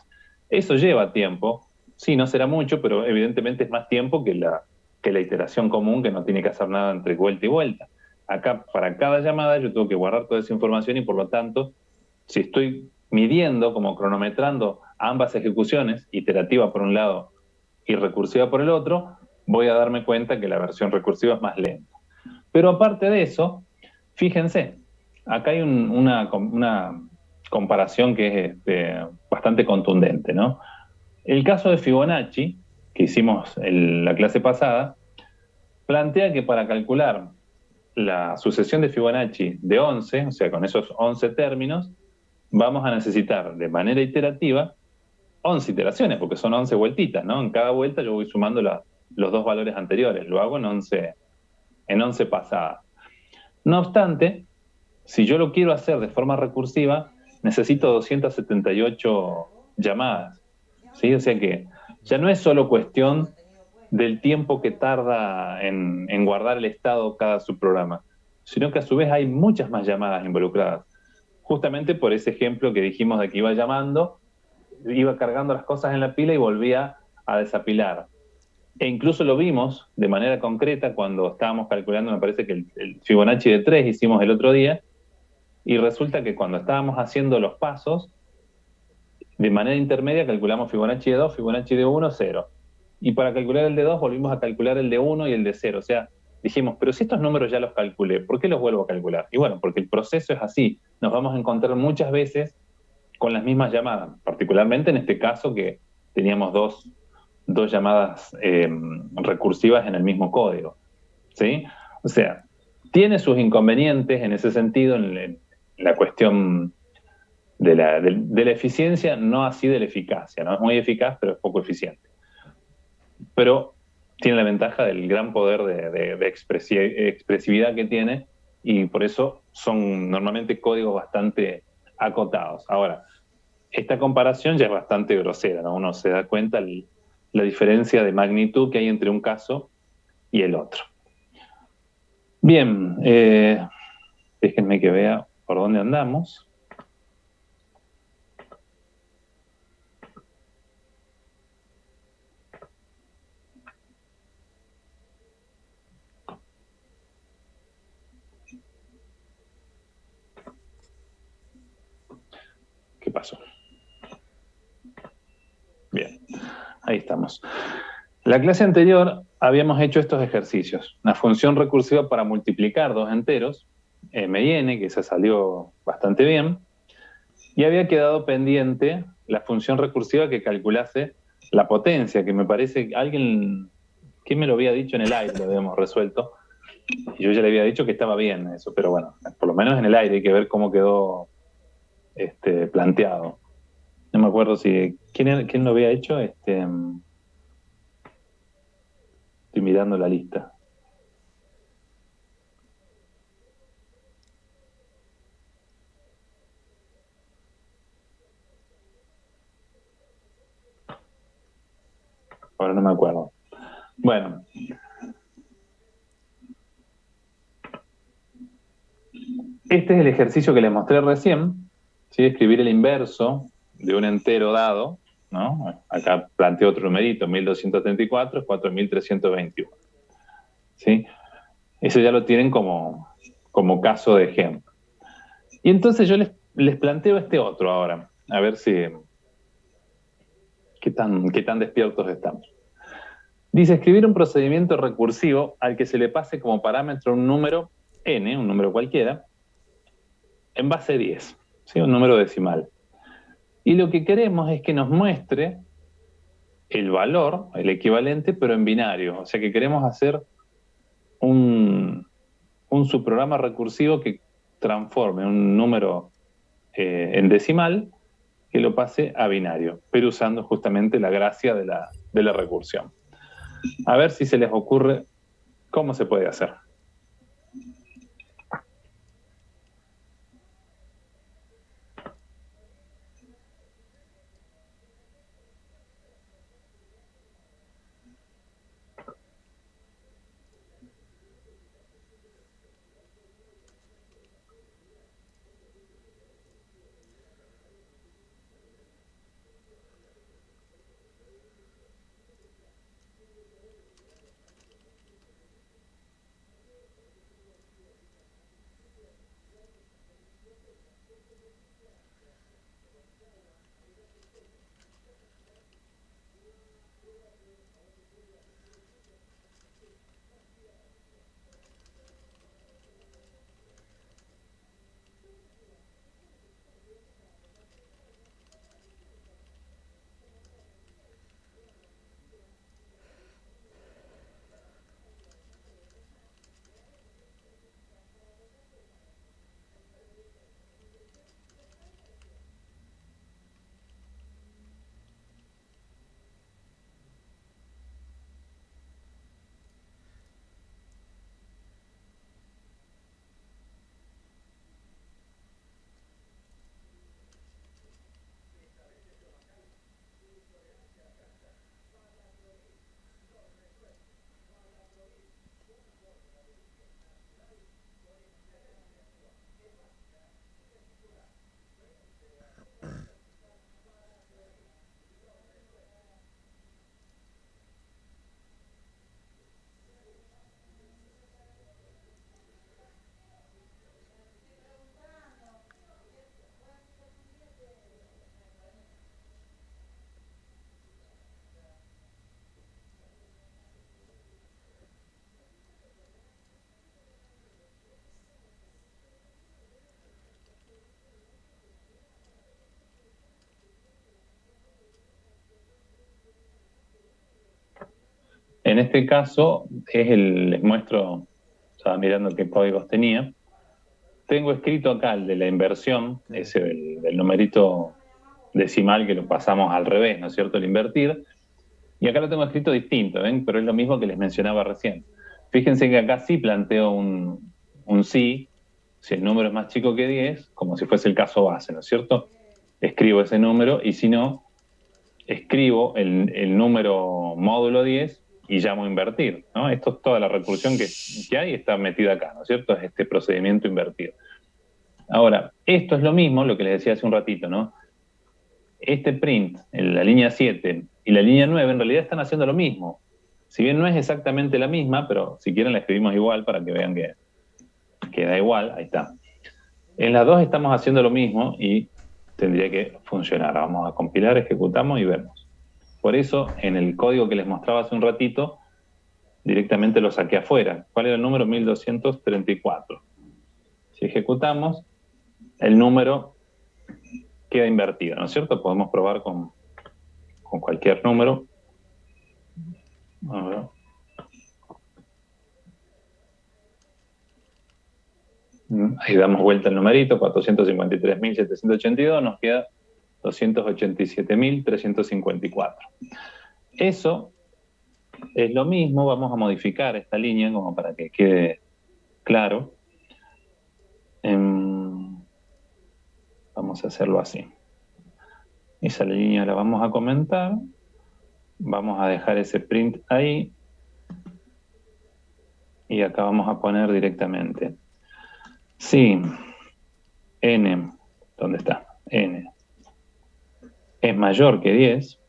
Eso lleva tiempo, sí, no será mucho, pero evidentemente es más tiempo que la iteración común, que no tiene que hacer nada entre vuelta y vuelta. Acá, para cada llamada, yo tengo que guardar toda esa información y por lo tanto, si estoy midiendo, como cronometrando ambas ejecuciones, iterativa por un lado y recursiva por el otro, voy a darme cuenta que la versión recursiva es más lenta. Pero aparte de eso, fíjense, acá hay una comparación que es bastante contundente, ¿no? El caso de Fibonacci, que hicimos en la clase pasada, plantea que para calcular la sucesión de Fibonacci de 11, o sea, con esos 11 términos, vamos a necesitar de manera iterativa 11 iteraciones, porque son 11 vueltitas, ¿no? En cada vuelta yo voy sumando los dos valores anteriores, lo hago en 11 pasadas. No obstante, si yo lo quiero hacer de forma recursiva, necesito 278 llamadas, ¿sí? O sea que ya no es solo cuestión del tiempo que tarda en guardar el estado cada subprograma, sino que a su vez hay muchas más llamadas involucradas. Justamente por ese ejemplo que dijimos de que iba llamando, iba cargando las cosas en la pila y volvía a desapilar. E incluso lo vimos de manera concreta cuando estábamos calculando, me parece que el Fibonacci de 3 hicimos el otro día, y resulta que cuando estábamos haciendo los pasos, de manera intermedia calculamos Fibonacci de 2, Fibonacci de 1, 0. Y para calcular el de 2 volvimos a calcular el de 1 y el de 0. O sea, dijimos, pero si estos números ya los calculé, ¿por qué los vuelvo a calcular? Y bueno, porque el proceso es así. Nos vamos a encontrar muchas veces con las mismas llamadas, particularmente en este caso que teníamos dos llamadas recursivas en el mismo código, ¿sí? O sea, tiene sus inconvenientes en ese sentido, en la cuestión de la eficiencia, no así de la eficacia, ¿no? Es muy eficaz, pero es poco eficiente. Pero tiene la ventaja del gran poder de expresividad que tiene, y por eso son normalmente códigos bastante acotados. Ahora, esta comparación ya es bastante grosera, ¿no? Uno se da cuenta la diferencia de magnitud que hay entre un caso y el otro. Bien, déjenme que vea por dónde andamos. pasó. Bien, ahí estamos. La clase anterior habíamos hecho estos ejercicios. Una función recursiva para multiplicar dos enteros, m y n, que esa salió bastante bien, y había quedado pendiente la función recursiva que calculase la potencia, que me parece, alguien, ¿quién me lo había dicho en el aire? Lo habíamos resuelto. Y yo ya le había dicho que estaba bien eso, pero bueno, por lo menos en el aire hay que ver cómo quedó planteado. No me acuerdo si... ¿Quién lo había hecho? Estoy mirando la lista. Ahora no me acuerdo. Bueno. Este es el ejercicio que les mostré recién, ¿sí? Escribir el inverso de un entero dado, ¿no? Acá planteo otro numerito, 1234 es 4321. ¿Sí? Eso ya lo tienen como caso de ejemplo. Y entonces yo les planteo este otro ahora, a ver si qué tan despiertos estamos. Dice, escribir un procedimiento recursivo al que se le pase como parámetro un número n, un número cualquiera, en base 10, ¿sí? Un número decimal. Y lo que queremos es que nos muestre el valor, el equivalente, pero en binario. O sea que queremos hacer un subprograma recursivo que transforme un número en decimal, que lo pase a binario, pero usando justamente la gracia de la recursión. A ver si se les ocurre cómo se puede hacer. En este caso, les muestro, estaba mirando qué códigos tenía. Tengo escrito acá el de la inversión, ese del numerito decimal que lo pasamos al revés, ¿no es cierto? El invertir. Y acá lo tengo escrito distinto, ¿ven? Pero es lo mismo que les mencionaba recién. Fíjense que acá sí planteo un sí, si el número es más chico que 10, como si fuese el caso base, ¿no es cierto? Escribo ese número y si no, escribo el número módulo 10 y llamo a invertir, ¿no? Esto es toda la recursión que hay, está metida acá, ¿no es cierto? Es este procedimiento invertido. Ahora, esto es lo mismo, lo que les decía hace un ratito, ¿no? Este print en la línea 7 y la línea 9 en realidad están haciendo lo mismo. Si bien no es exactamente la misma, pero si quieren la escribimos igual para que vean que da igual, ahí está. En las dos estamos haciendo lo mismo y tendría que funcionar. Vamos a compilar, ejecutamos y vemos. Por eso, en el código que les mostraba hace un ratito, directamente lo saqué afuera. ¿Cuál era el número? 1234. Si ejecutamos, el número queda invertido, ¿no es cierto? Podemos probar con cualquier número. A ver. Ahí damos vuelta el numerito, 453.782, nos queda 287.354. Eso es lo mismo, vamos a modificar esta línea como para que quede claro. Vamos a hacerlo así. Esa línea la vamos a comentar. Vamos a dejar ese print ahí. Y acá vamos a poner directamente. Si n, ¿dónde está? N es mayor que 10.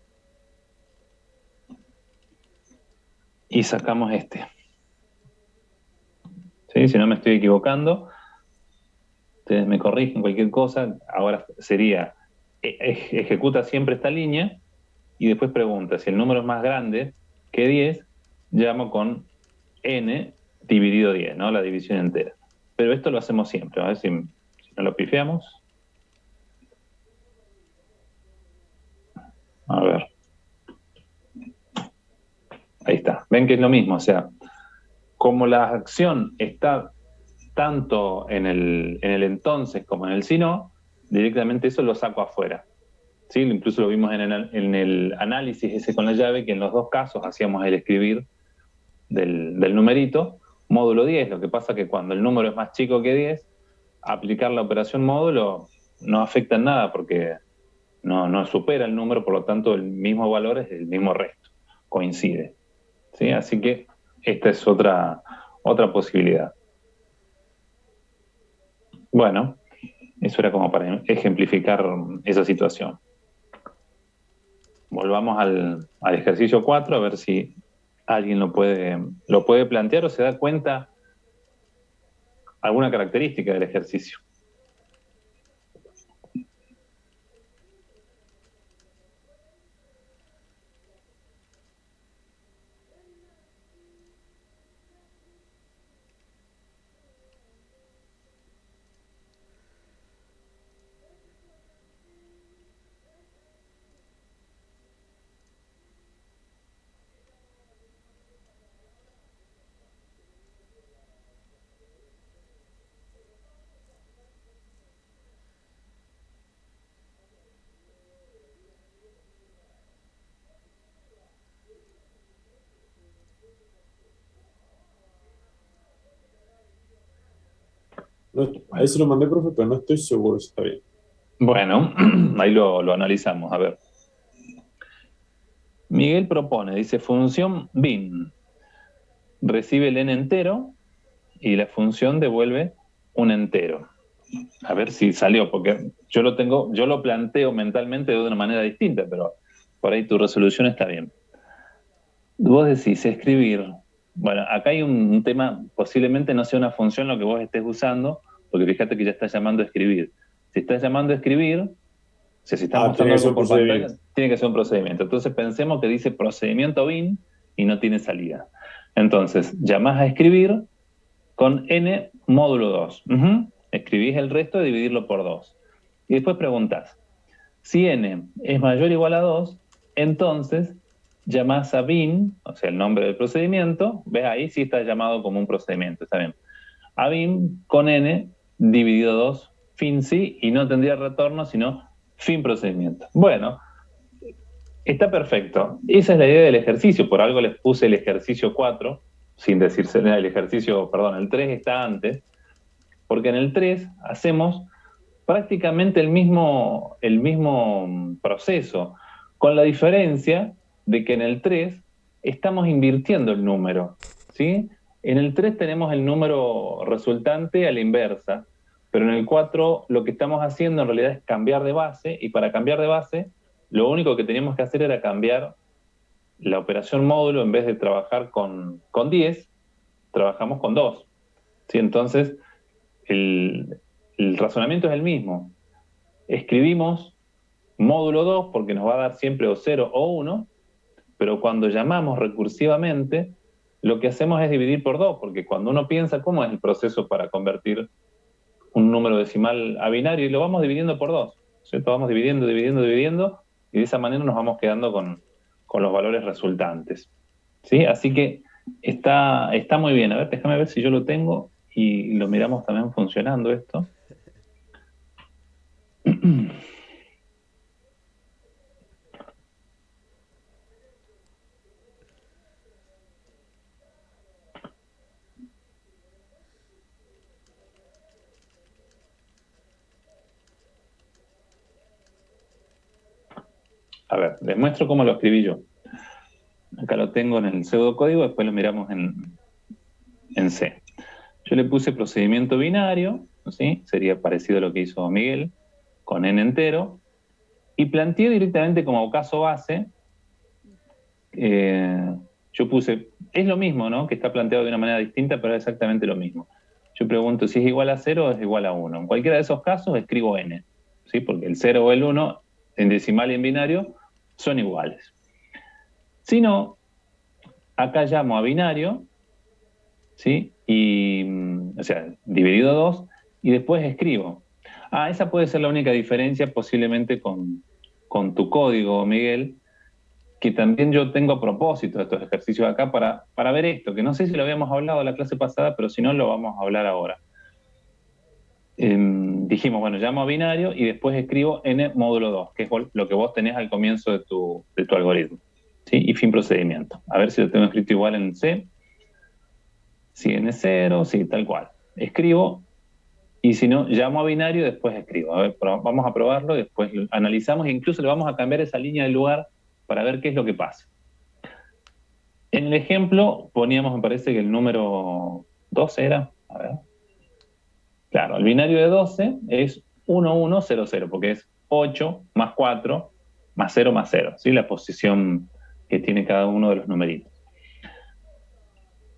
Y sacamos este. ¿Sí? Si no me estoy equivocando, ustedes me corrigen cualquier cosa. Ahora sería, ejecuta siempre esta línea y después pregunta, si el número es más grande que 10, llamo con n dividido 10, ¿no? La división entera. Pero esto lo hacemos siempre, a ver si no lo pifiamos. A ver. Ahí está. Ven que es lo mismo, o sea, como la acción está tanto en el entonces como en el si no, directamente eso lo saco afuera. ¿Sí? Incluso lo vimos en el análisis ese con la llave, que en los dos casos hacíamos el escribir del numerito, módulo 10. Lo que pasa que cuando el número es más chico que 10, aplicar la operación módulo no afecta en nada porque no supera el número, por lo tanto el mismo valor es el mismo resto, coincide. ¿Sí? Así que esta es otra posibilidad. Bueno, eso era como para ejemplificar esa situación. Volvamos al ejercicio 4 a ver si alguien lo puede plantear o se da cuenta alguna característica del ejercicio. No, ahí se lo mandé, profe, pero no estoy seguro si está bien. Bueno, ahí lo analizamos, a ver. Miguel propone, dice, función bin. Recibe el n entero y la función devuelve un entero. A ver si salió, porque yo lo planteo mentalmente de una manera distinta, pero por ahí tu resolución está bien. Vos decís escribir. Bueno, acá hay un tema, posiblemente no sea una función lo que vos estés usando, porque fíjate que ya estás llamando a escribir. Si estás llamando a escribir, o sea, si estás mostrando algo por pantalla, tiene que ser un procedimiento. Entonces pensemos que dice procedimiento bin y no tiene salida. Entonces, llamás a escribir con n módulo 2. Escribís el resto y dividirlo por 2. Y después preguntás, si n es mayor o igual a 2, entonces llamás a bin, o sea, el nombre del procedimiento, ves ahí sí está llamado como un procedimiento, está bien. A bin con n dividido 2, fin sí, y no tendría retorno, sino fin procedimiento. Bueno, está perfecto. Esa es la idea del ejercicio, por algo les puse el ejercicio 4, sin decirse el ejercicio, perdón, el 3 está antes, porque en el 3 hacemos prácticamente el mismo proceso, con la diferencia de que en el 3 estamos invirtiendo el número, ¿sí? En el 3 tenemos el número resultante a la inversa, pero en el 4 lo que estamos haciendo en realidad es cambiar de base, y para cambiar de base, lo único que teníamos que hacer era cambiar la operación módulo. En vez de trabajar con 10, trabajamos con 2, ¿sí? Entonces, el razonamiento es el mismo. escribimos módulo 2 porque nos va a dar siempre o 0 o 1, pero cuando llamamos recursivamente, lo que hacemos es dividir por 2, porque cuando uno piensa cómo es el proceso para convertir un número decimal a binario, y lo vamos dividiendo por 2, ¿cierto? Vamos dividiendo, dividiendo, dividiendo, y de esa manera nos vamos quedando con los valores resultantes, ¿sí? Así que está muy bien. A ver, déjame ver si yo lo tengo y lo miramos también funcionando esto. A ver, les muestro cómo lo escribí yo. Acá lo tengo en el pseudocódigo, después lo miramos en C. Yo le puse procedimiento binario, ¿sí? Sería parecido a lo que hizo Miguel, con n entero, y planteé directamente como caso base, yo puse, es lo mismo, ¿no? Que está planteado de una manera distinta, pero es exactamente lo mismo. Yo pregunto si es igual a 0 o es igual a 1. En cualquiera de esos casos escribo n, ¿sí? Porque el 0 o el 1, en decimal y en binario, son iguales. Si no, acá llamo a binario, ¿sí? Y, o sea, dividido 2, y después escribo. Esa puede ser la única diferencia posiblemente con tu código, Miguel, que también yo tengo a propósito de estos ejercicios acá para ver esto, que no sé si lo habíamos hablado en la clase pasada, pero si no, lo vamos a hablar ahora. Dijimos, bueno, llamo a binario y después escribo n módulo 2, que es lo que vos tenés al comienzo de tu algoritmo, ¿sí? Y fin procedimiento. A ver si lo tengo escrito igual en C. Si n0, sí, tal cual. Escribo, y si no, llamo a binario y después escribo. A ver, vamos a probarlo, después lo analizamos e incluso le vamos a cambiar esa línea de lugar para ver qué es lo que pasa. En el ejemplo poníamos, me parece que el número 12 era, a ver. Claro, el binario de 12 es 1, 1, 0, 0, porque es 8 más 4 más 0 más 0, ¿sí? La posición que tiene cada uno de los numeritos.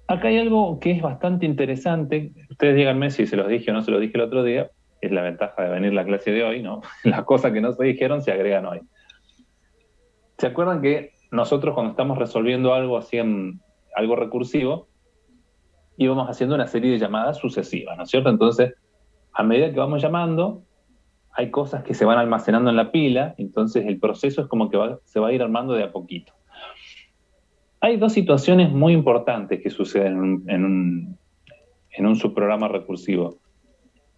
Acá hay algo que es bastante interesante. Ustedes díganme si se los dije o no se los dije el otro día. Es la ventaja de venir a la clase de hoy, ¿no? Las cosas que no se dijeron se agregan hoy. ¿Se acuerdan que nosotros cuando estamos resolviendo algo así en algo recursivo, íbamos haciendo una serie de llamadas sucesivas, ¿no es cierto? Entonces, a medida que vamos llamando, hay cosas que se van almacenando en la pila, entonces el proceso es como que se va a ir armando de a poquito. Hay dos situaciones muy importantes que suceden en un subprograma recursivo,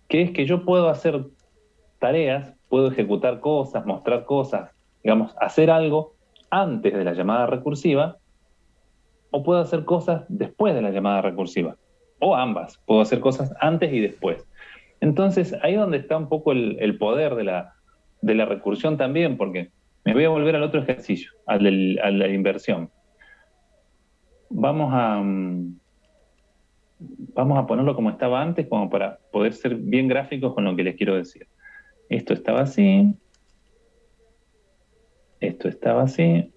que es que yo puedo hacer tareas, puedo ejecutar cosas, mostrar cosas, digamos, hacer algo antes de la llamada recursiva, o puedo hacer cosas después de la llamada recursiva, o ambas, puedo hacer cosas antes y después. Entonces, ahí es donde está un poco el poder de la recursión también, porque me voy a volver al otro ejercicio, a la inversión. Vamos a ponerlo como estaba antes, como para poder ser bien gráficos con lo que les quiero decir. Esto estaba así, esto estaba así,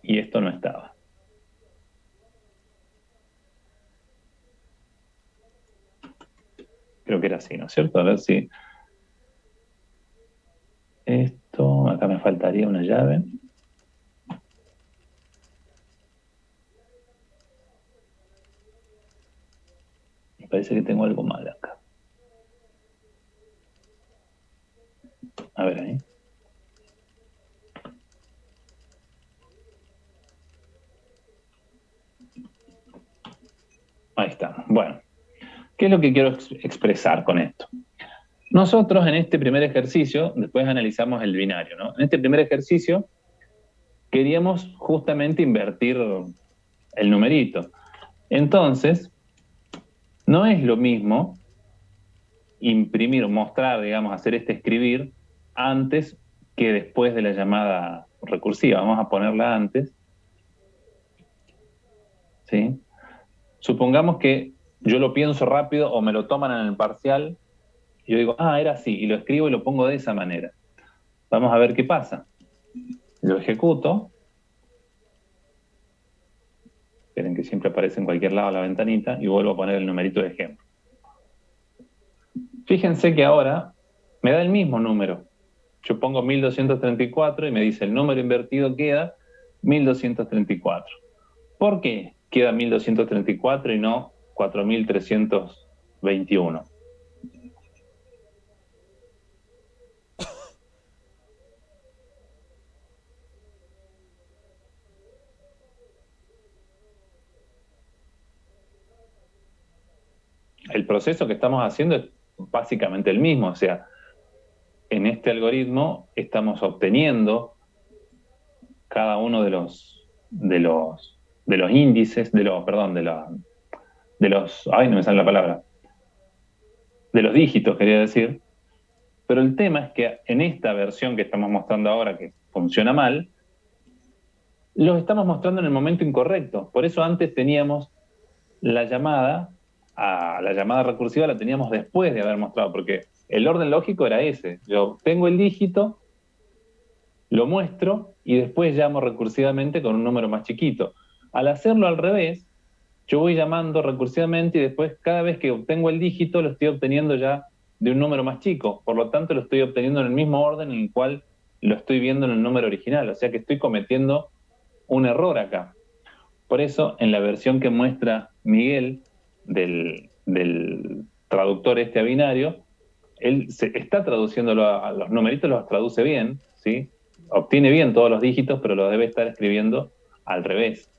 y esto no estaba. Creo que era así, ¿no es cierto? A ver si... Esto, acá me faltaría una llave. Me parece que tengo algo mal acá. A ver ahí. Ahí está. Bueno, ¿qué es lo que quiero expresar con esto? Nosotros en este primer ejercicio, después analizamos el binario, ¿no? En este primer ejercicio queríamos justamente invertir el numerito. Entonces, no es lo mismo imprimir, mostrar, digamos, hacer este escribir antes que después de la llamada recursiva. Vamos a ponerla antes. ¿Sí? Supongamos que yo lo pienso rápido o me lo toman en el parcial y yo digo, era así, y lo escribo y lo pongo de esa manera. Vamos a ver qué pasa. Lo ejecuto. Esperen que siempre aparece en cualquier lado la ventanita y vuelvo a poner el numerito de ejemplo. Fíjense que ahora me da el mismo número, yo pongo 1234 y me dice el número invertido queda 1234. ¿Por qué queda 1234 y no 4321? El proceso que estamos haciendo es básicamente el mismo, o sea, en este algoritmo estamos obteniendo cada uno de los índices, ay, no me sale la palabra, de los dígitos, quería decir, pero el tema es que en esta versión que estamos mostrando ahora, que funciona mal, los estamos mostrando en el momento incorrecto. Por eso antes teníamos la llamada recursiva la teníamos después de haber mostrado, porque el orden lógico era ese. Yo tengo el dígito, lo muestro y después llamo recursivamente con un número más chiquito. Al hacerlo al revés, yo voy llamando recursivamente y después cada vez que obtengo el dígito lo estoy obteniendo ya de un número más chico. Por lo tanto, lo estoy obteniendo en el mismo orden en el cual lo estoy viendo en el número original. O sea que estoy cometiendo un error acá. Por eso, en la versión que muestra Miguel del traductor a binario, él está traduciéndolo a los numeritos, los traduce bien, ¿sí? Obtiene bien todos los dígitos, pero lo debe estar escribiendo al revés,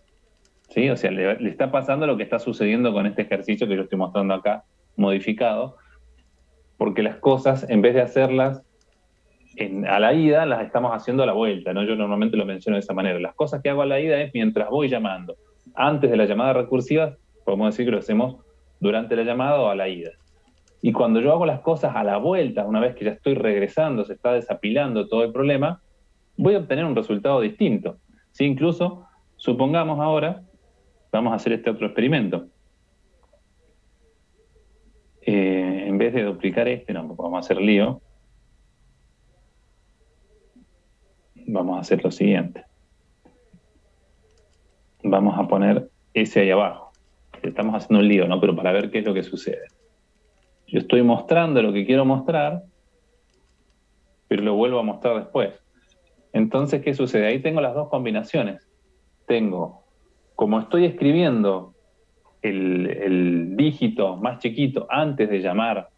¿sí? O sea, le está pasando lo que está sucediendo con este ejercicio que yo estoy mostrando acá, modificado, porque las cosas, en vez de hacerlas a la ida, las estamos haciendo a la vuelta, ¿no? Yo normalmente lo menciono de esa manera. Las cosas que hago a la ida es mientras voy llamando. Antes de la llamada recursiva, podemos decir que lo hacemos durante la llamada o a la ida. Y cuando yo hago las cosas a la vuelta, una vez que ya estoy regresando, se está desapilando todo el problema, voy a obtener un resultado distinto. ¿Sí? Incluso, supongamos ahora, vamos a hacer este otro experimento. En vez de duplicar no, vamos a hacer lío. Vamos a hacer lo siguiente. Vamos a poner ese ahí abajo. Estamos haciendo un lío, ¿no? Pero para ver qué es lo que sucede. Yo estoy mostrando lo que quiero mostrar, pero lo vuelvo a mostrar después. Entonces, ¿qué sucede? Ahí tengo las dos combinaciones. Tengo, como estoy escribiendo el dígito más chiquito antes de llamar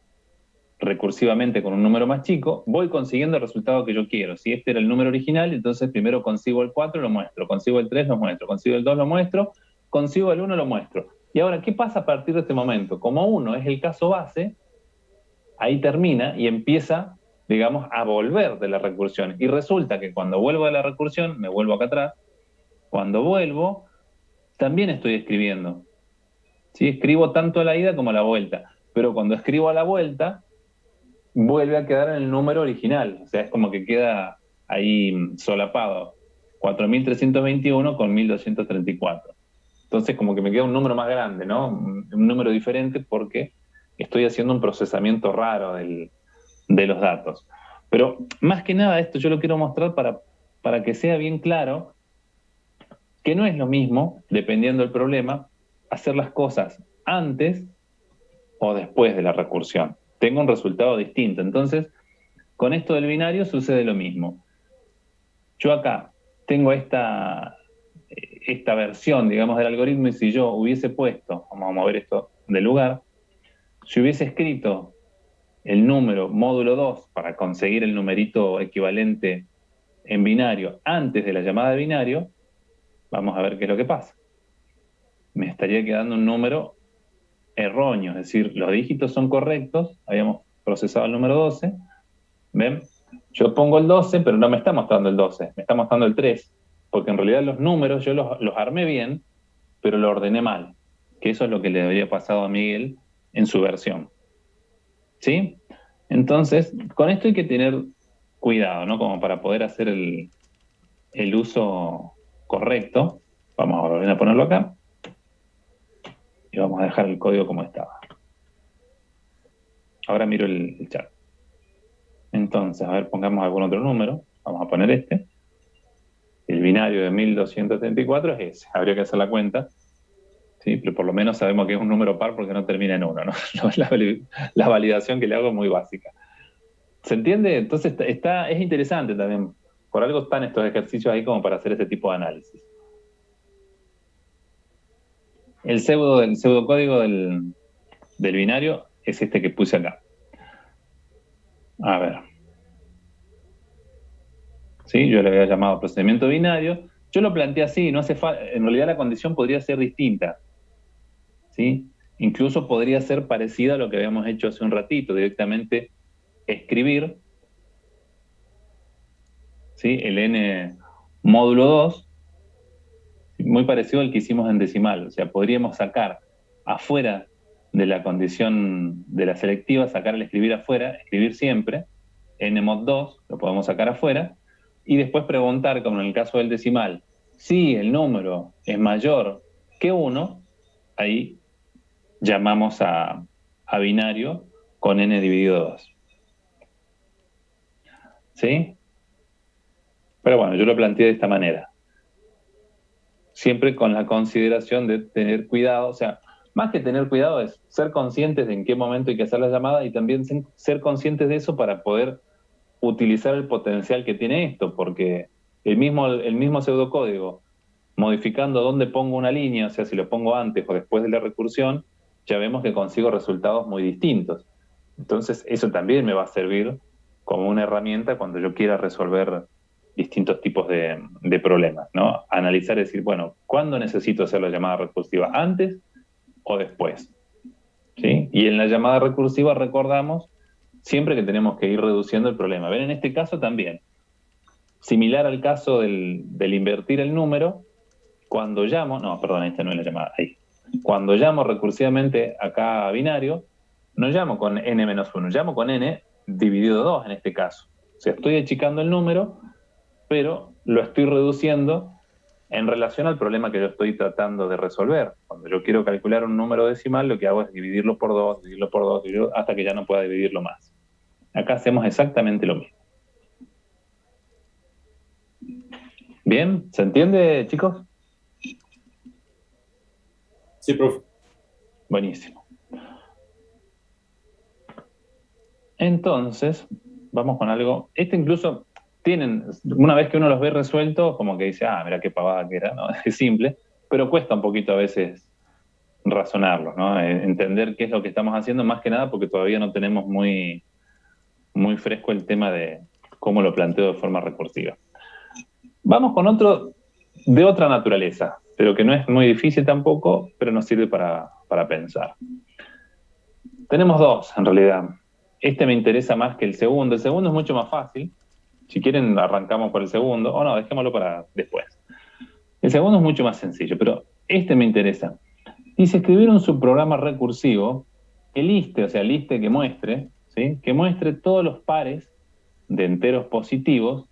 recursivamente con un número más chico, voy consiguiendo el resultado que yo quiero. Si este era el número original, entonces primero consigo el 4, lo muestro, consigo el 3, lo muestro, consigo el 2, lo muestro, consigo el 1, lo muestro. Y ahora, ¿qué pasa a partir de este momento? Como 1 es el caso base, ahí termina y empieza, digamos, a volver de la recursión. Y resulta que cuando vuelvo de la recursión, me vuelvo acá atrás, cuando vuelvo, también estoy escribiendo. ¿Sí? Escribo tanto a la ida como a la vuelta. Pero cuando escribo a la vuelta, vuelve a quedar en el número original. O sea, es como que queda ahí solapado. 4.321 con 1.234. Entonces, como que me queda un número más grande, ¿no? Un número diferente porque estoy haciendo un procesamiento raro de los datos. Pero más que nada esto yo lo quiero mostrar para que sea bien claro que no es lo mismo, dependiendo del problema, hacer las cosas antes o después de la recursión. Tengo un resultado distinto. Entonces, con esto del binario sucede lo mismo. Yo acá tengo esta versión, digamos, del algoritmo y si yo hubiese puesto, vamos a mover esto de lugar, si hubiese escrito el número módulo 2 para conseguir el numerito equivalente en binario antes de la llamada de binario, vamos a ver qué es lo que pasa. Me estaría quedando un número erróneo, es decir, los dígitos son correctos, habíamos procesado el número 12, ¿ven? Yo pongo el 12, pero no me está mostrando el 12, me está mostrando el 3, porque en realidad los números yo los armé bien, pero lo ordené mal, que eso es lo que le había pasado a Miguel en su versión. ¿Sí? Entonces, con esto hay que tener cuidado, ¿no? Como para poder hacer el uso correcto. Vamos a volver a ponerlo acá. Y vamos a dejar el código como estaba. Ahora miro el chat. Entonces, a ver, pongamos algún otro número. Vamos a poner este. El binario de 1234 es ese. Habría que hacer la cuenta. ¿Sí? Pero por lo menos sabemos que es un número par porque no termina en 1, ¿no? La validación que le hago es muy básica. ¿Se entiende? Entonces es interesante también. Por algo están estos ejercicios ahí como para hacer este tipo de análisis. El pseudocódigo del binario es este que puse acá. A ver. ¿Sí? Yo le había llamado procedimiento binario. Yo lo planteé así, no hace en realidad la condición podría ser distinta. ¿Sí? Incluso podría ser parecida a lo que habíamos hecho hace un ratito, directamente escribir, ¿sí? El n módulo 2, muy parecido al que hicimos en decimal. O sea, podríamos sacar afuera de la condición de la selectiva, sacar el escribir afuera, escribir siempre, n mod 2, lo podemos sacar afuera, y después preguntar, como en el caso del decimal, si el número es mayor que 1, ahí llamamos a binario con n dividido 2. ¿Sí? Pero bueno, yo lo planteé de esta manera. Siempre con la consideración de tener cuidado, o sea, más que tener cuidado es ser conscientes de en qué momento hay que hacer la llamada y también ser conscientes de eso para poder utilizar el potencial que tiene esto, porque el mismo pseudocódigo, modificando dónde pongo una línea, o sea, si lo pongo antes o después de la recursión, ya vemos que consigo resultados muy distintos. Entonces, eso también me va a servir como una herramienta cuando yo quiera resolver distintos tipos de problemas, ¿no? Analizar y decir, bueno, ¿cuándo necesito hacer la llamada recursiva? ¿Antes o después? ¿Sí? Y en la llamada recursiva recordamos siempre que tenemos que ir reduciendo el problema. Ven, en este caso también, similar al caso del invertir el número, cuando llamo, no, perdón, esta no es la llamada, ahí. Cuando llamo recursivamente acá a binario, no llamo con n-1, llamo con n dividido 2 en este caso. O sea, estoy achicando el número, pero lo estoy reduciendo en relación al problema que yo estoy tratando de resolver. Cuando yo quiero calcular un número decimal, lo que hago es dividirlo por 2, dividirlo por 2, dividirlo, hasta que ya no pueda dividirlo más. Acá hacemos exactamente lo mismo. ¿Bien? ¿Se entiende, chicos? Sí, profe. Buenísimo. Entonces, vamos con algo. Incluso una vez que uno los ve resueltos, como que dice, ah, mira qué pavada que era, ¿no? Es simple, pero cuesta un poquito a veces razonarlos, ¿no? Entender qué es lo que estamos haciendo, más que nada porque todavía no tenemos muy, muy fresco el tema de cómo lo planteo de forma recursiva. Vamos con otro de otra naturaleza, pero que no es muy difícil tampoco, pero nos sirve para pensar. Tenemos dos, en realidad. Este me interesa más que el segundo. El segundo es mucho más fácil. Si quieren, arrancamos por el segundo. O no, dejémoslo para después. El segundo es mucho más sencillo, pero este me interesa. Dice escribir un subprograma recursivo que liste, o sea, liste que muestre, ¿sí? Que muestre todos los pares de enteros positivos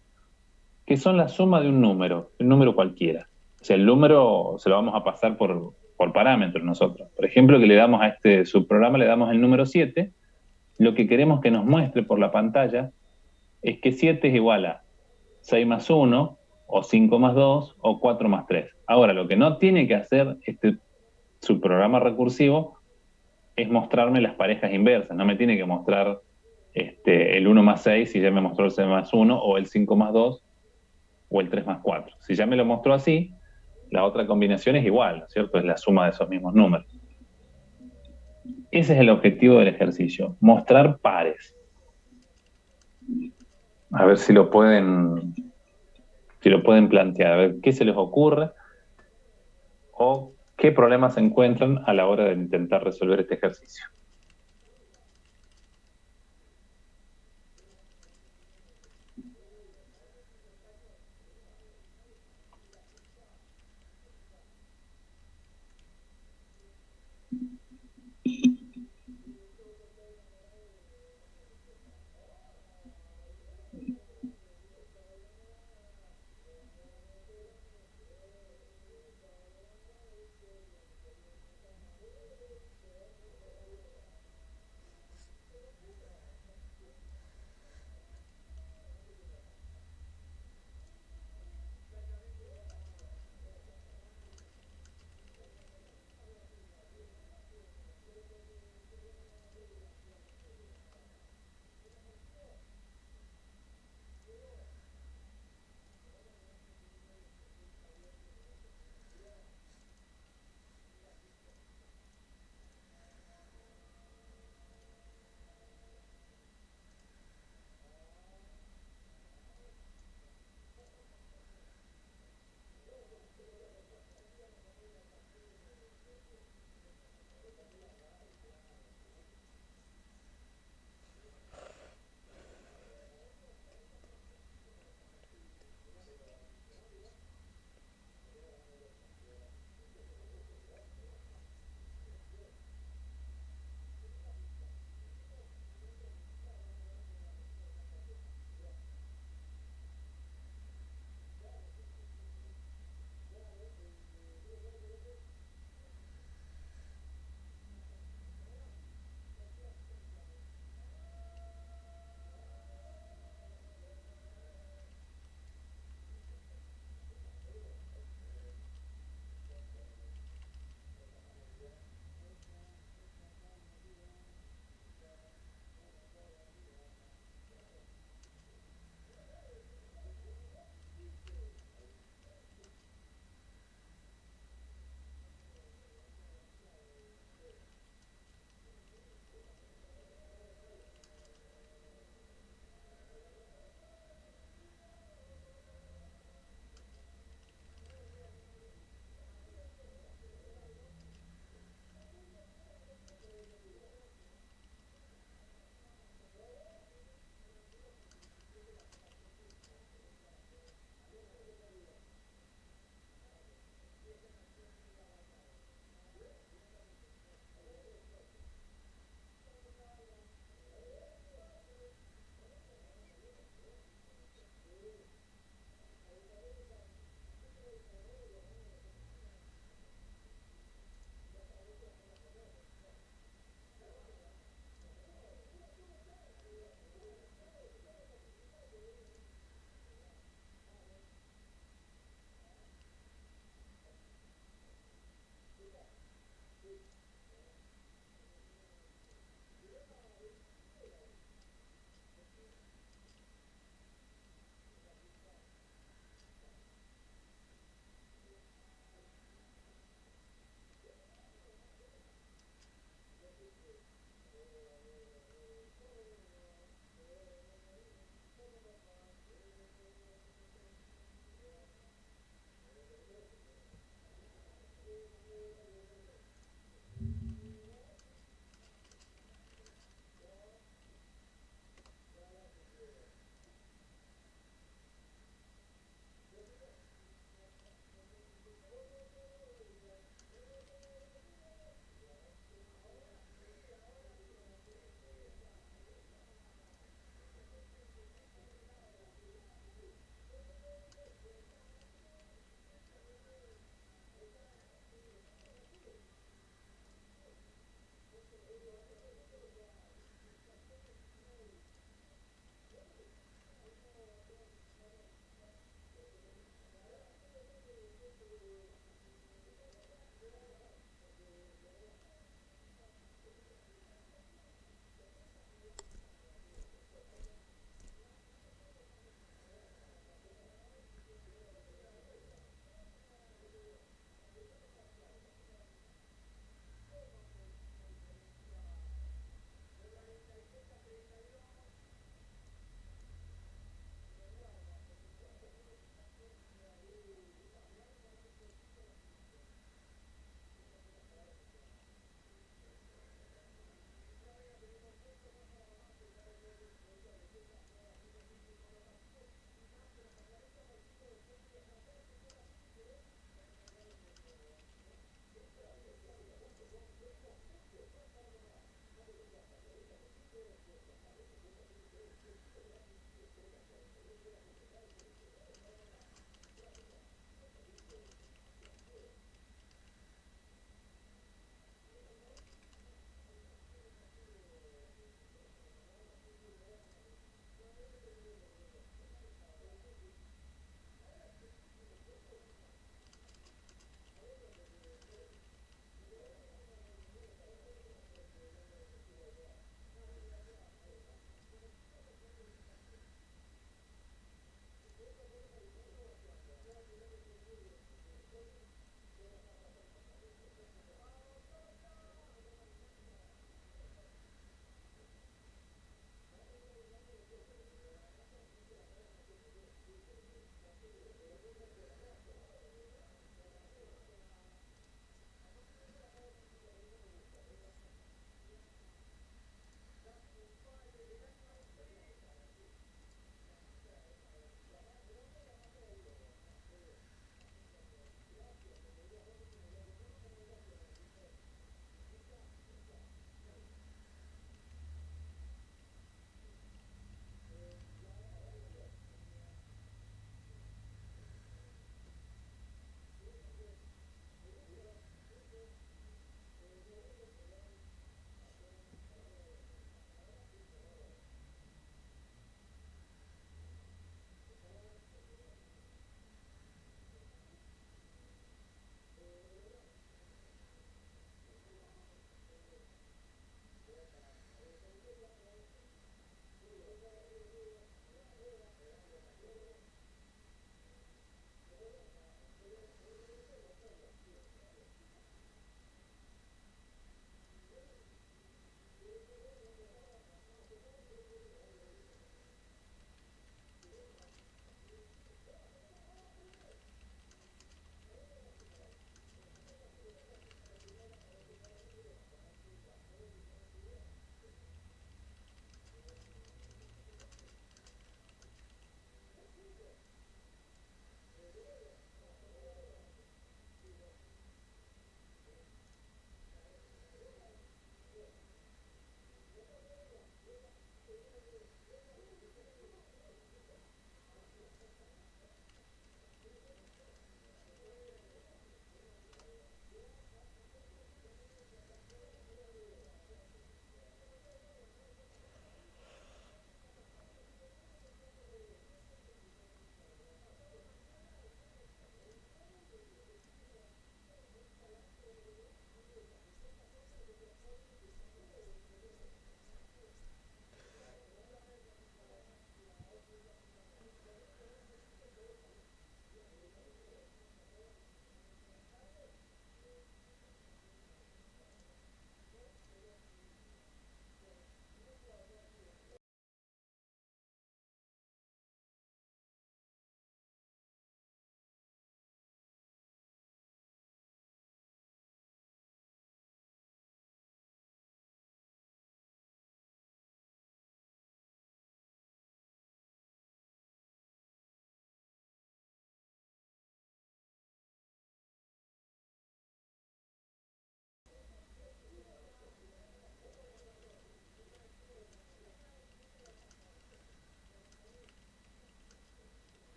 que son la suma de un número cualquiera. O sea, el número se lo vamos a pasar por parámetros nosotros. Por ejemplo, que le damos a este subprograma, le damos el número 7. Lo que queremos que nos muestre por la pantalla es que 7 es igual a 6 más 1, o 5 más 2, o 4 más 3. Ahora, lo que no tiene que hacer este subprograma recursivo es mostrarme las parejas inversas. No me tiene que mostrar el 1 más 6 si ya me mostró el 6 más 1, o el 5 más 2, o el 3 más 4. Si ya me lo mostró así, la otra combinación es igual, ¿no es cierto? Es la suma de esos mismos números. Ese es el objetivo del ejercicio, mostrar pares. A ver si lo pueden plantear, a ver qué se les ocurre o qué problemas se encuentran a la hora de intentar resolver este ejercicio.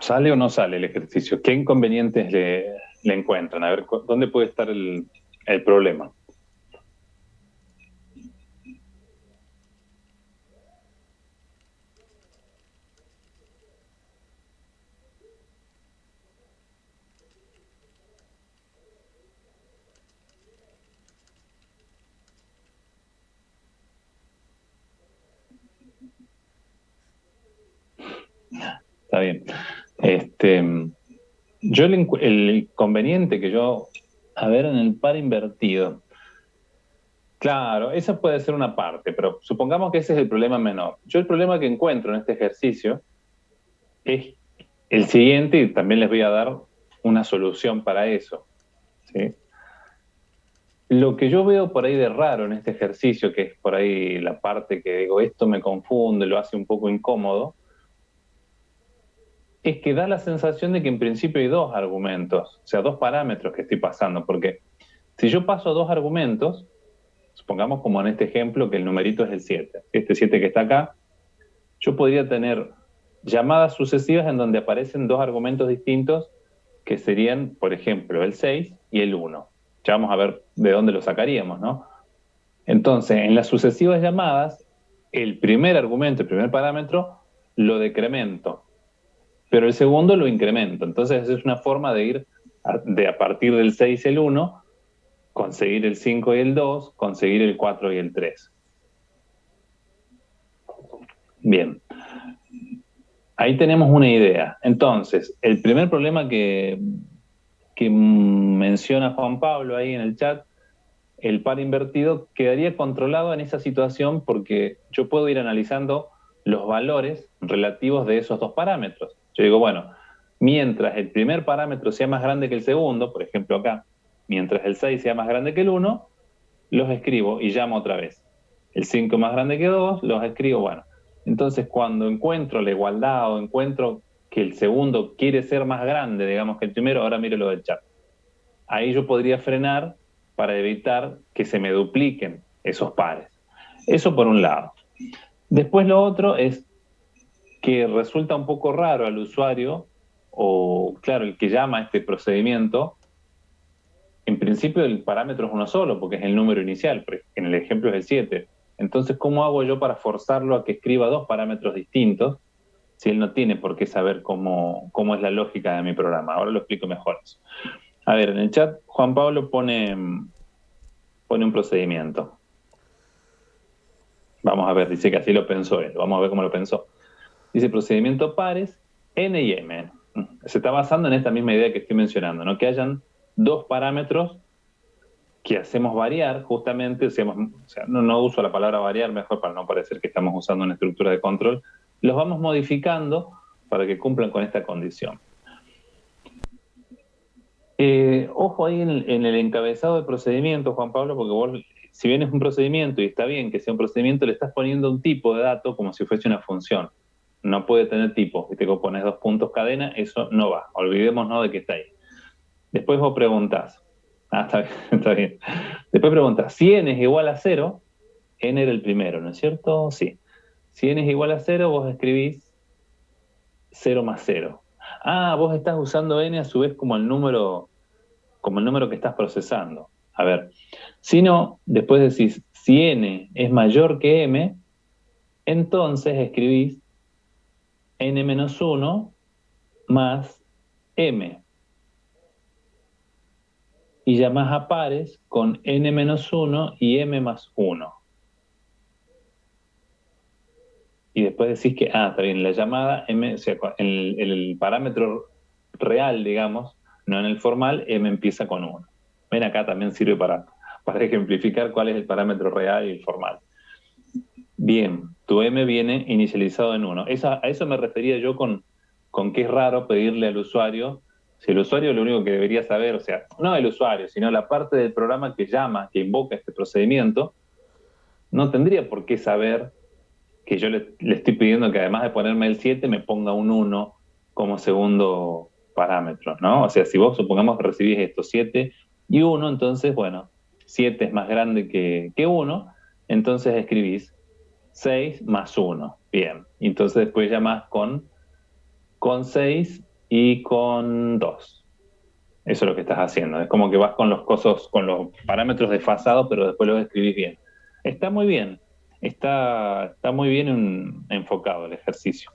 ¿Sale o no sale el ejercicio? ¿Qué inconvenientes le encuentran? A ver, ¿dónde puede estar el problema? Está bien. Este, yo el inconveniente que yo, a ver, en el par invertido. Claro, esa puede ser una parte, pero supongamos que ese es el problema menor. Yo el problema que encuentro en este ejercicio es el siguiente y también les voy a dar una solución para eso, ¿sí? Lo que yo veo por ahí de raro en este ejercicio, que es por ahí la parte que digo, esto me confunde, lo hace un poco incómodo, es que da la sensación de que en principio hay dos argumentos, o sea, dos parámetros que estoy pasando, porque si yo paso dos argumentos, supongamos como en este ejemplo que el numerito es el 7, este 7 que está acá, yo podría tener llamadas sucesivas en donde aparecen dos argumentos distintos que serían, por ejemplo, el 6 y el 1. Ya vamos a ver de dónde lo sacaríamos, ¿no? Entonces, en las sucesivas llamadas, el primer argumento, el primer parámetro, lo decremento, pero el segundo lo incremento. Entonces, es una forma de ir a partir del 6 y el 1, conseguir el 5 y el 2, conseguir el 4 y el 3. Bien, ahí tenemos una idea. Entonces, el primer problema que menciona Juan Pablo ahí en el chat, el par invertido, quedaría controlado en esa situación porque yo puedo ir analizando los valores relativos de esos dos parámetros. Yo digo, bueno, mientras el primer parámetro sea más grande que el segundo, por ejemplo acá, mientras el 6 sea más grande que el 1, los escribo y llamo otra vez. El 5 más grande que 2, los escribo, bueno. Entonces, cuando encuentro la igualdad o encuentro que el segundo quiere ser más grande, digamos, que el primero, ahora mire lo del chat. Ahí yo podría frenar para evitar que se me dupliquen esos pares. Eso por un lado. Después lo otro es que resulta un poco raro al usuario, o claro, el que llama a este procedimiento, en principio el parámetro es uno solo, porque es el número inicial, en el ejemplo es el 7. Entonces, ¿cómo hago yo para forzarlo a que escriba dos parámetros distintos si él no tiene por qué saber cómo es la lógica de mi programa? Ahora lo explico mejor eso. A ver, en el chat Juan Pablo pone un procedimiento. Vamos a ver, dice que así lo pensó él. Vamos a ver cómo lo pensó. Dice procedimiento pares, n y m. Se está basando en esta misma idea que estoy mencionando, ¿no? Que hayan dos parámetros que hacemos variar, justamente, o sea, no uso la palabra variar, mejor para no parecer que estamos usando una estructura de control, los vamos modificando para que cumplan con esta condición. Ojo ahí en el encabezado de procedimiento, Juan Pablo, porque vos, si bien es un procedimiento y está bien que sea un procedimiento, le estás poniendo un tipo de dato como si fuese una función. No puede tener tipo. Si te pones dos puntos cadena, eso no va. Olvidémonos de que está ahí. Después vos preguntás. Ah, está bien, está bien. Después preguntás, si n es igual a 0, n era el primero, ¿no es cierto? Sí. Si n es igual a 0, vos escribís 0 más 0. Ah, vos estás usando n a su vez como el número que estás procesando. A ver, si no, después decís, si n es mayor que m, entonces escribís n menos 1 más m. Y llamás a pares con n menos 1 y m más 1. Y después decís que, está bien, la llamada m, o sea, el parámetro real, digamos, no en el formal, m empieza con 1. Ven, acá también sirve para ejemplificar cuál es el parámetro real y el formal. Bien, tu m viene inicializado en 1. A eso me refería yo con que es raro pedirle al usuario, si el usuario lo único que debería saber, o sea, no el usuario, sino la parte del programa que llama, que invoca este procedimiento, no tendría por qué saber que yo le estoy pidiendo que además de ponerme el 7 me ponga un 1 como segundo parámetro, ¿no? O sea, si vos supongamos que recibís esto, 7 y 1, entonces, bueno, 7 es más grande que 1, entonces escribís 6 más 1. Bien, entonces después llamás con 6 y con 2. Eso es lo que estás haciendo. Es como que vas con los cosos, con los parámetros desfasados, pero después los escribís bien. Está muy bien. Está muy bien enfocado el ejercicio.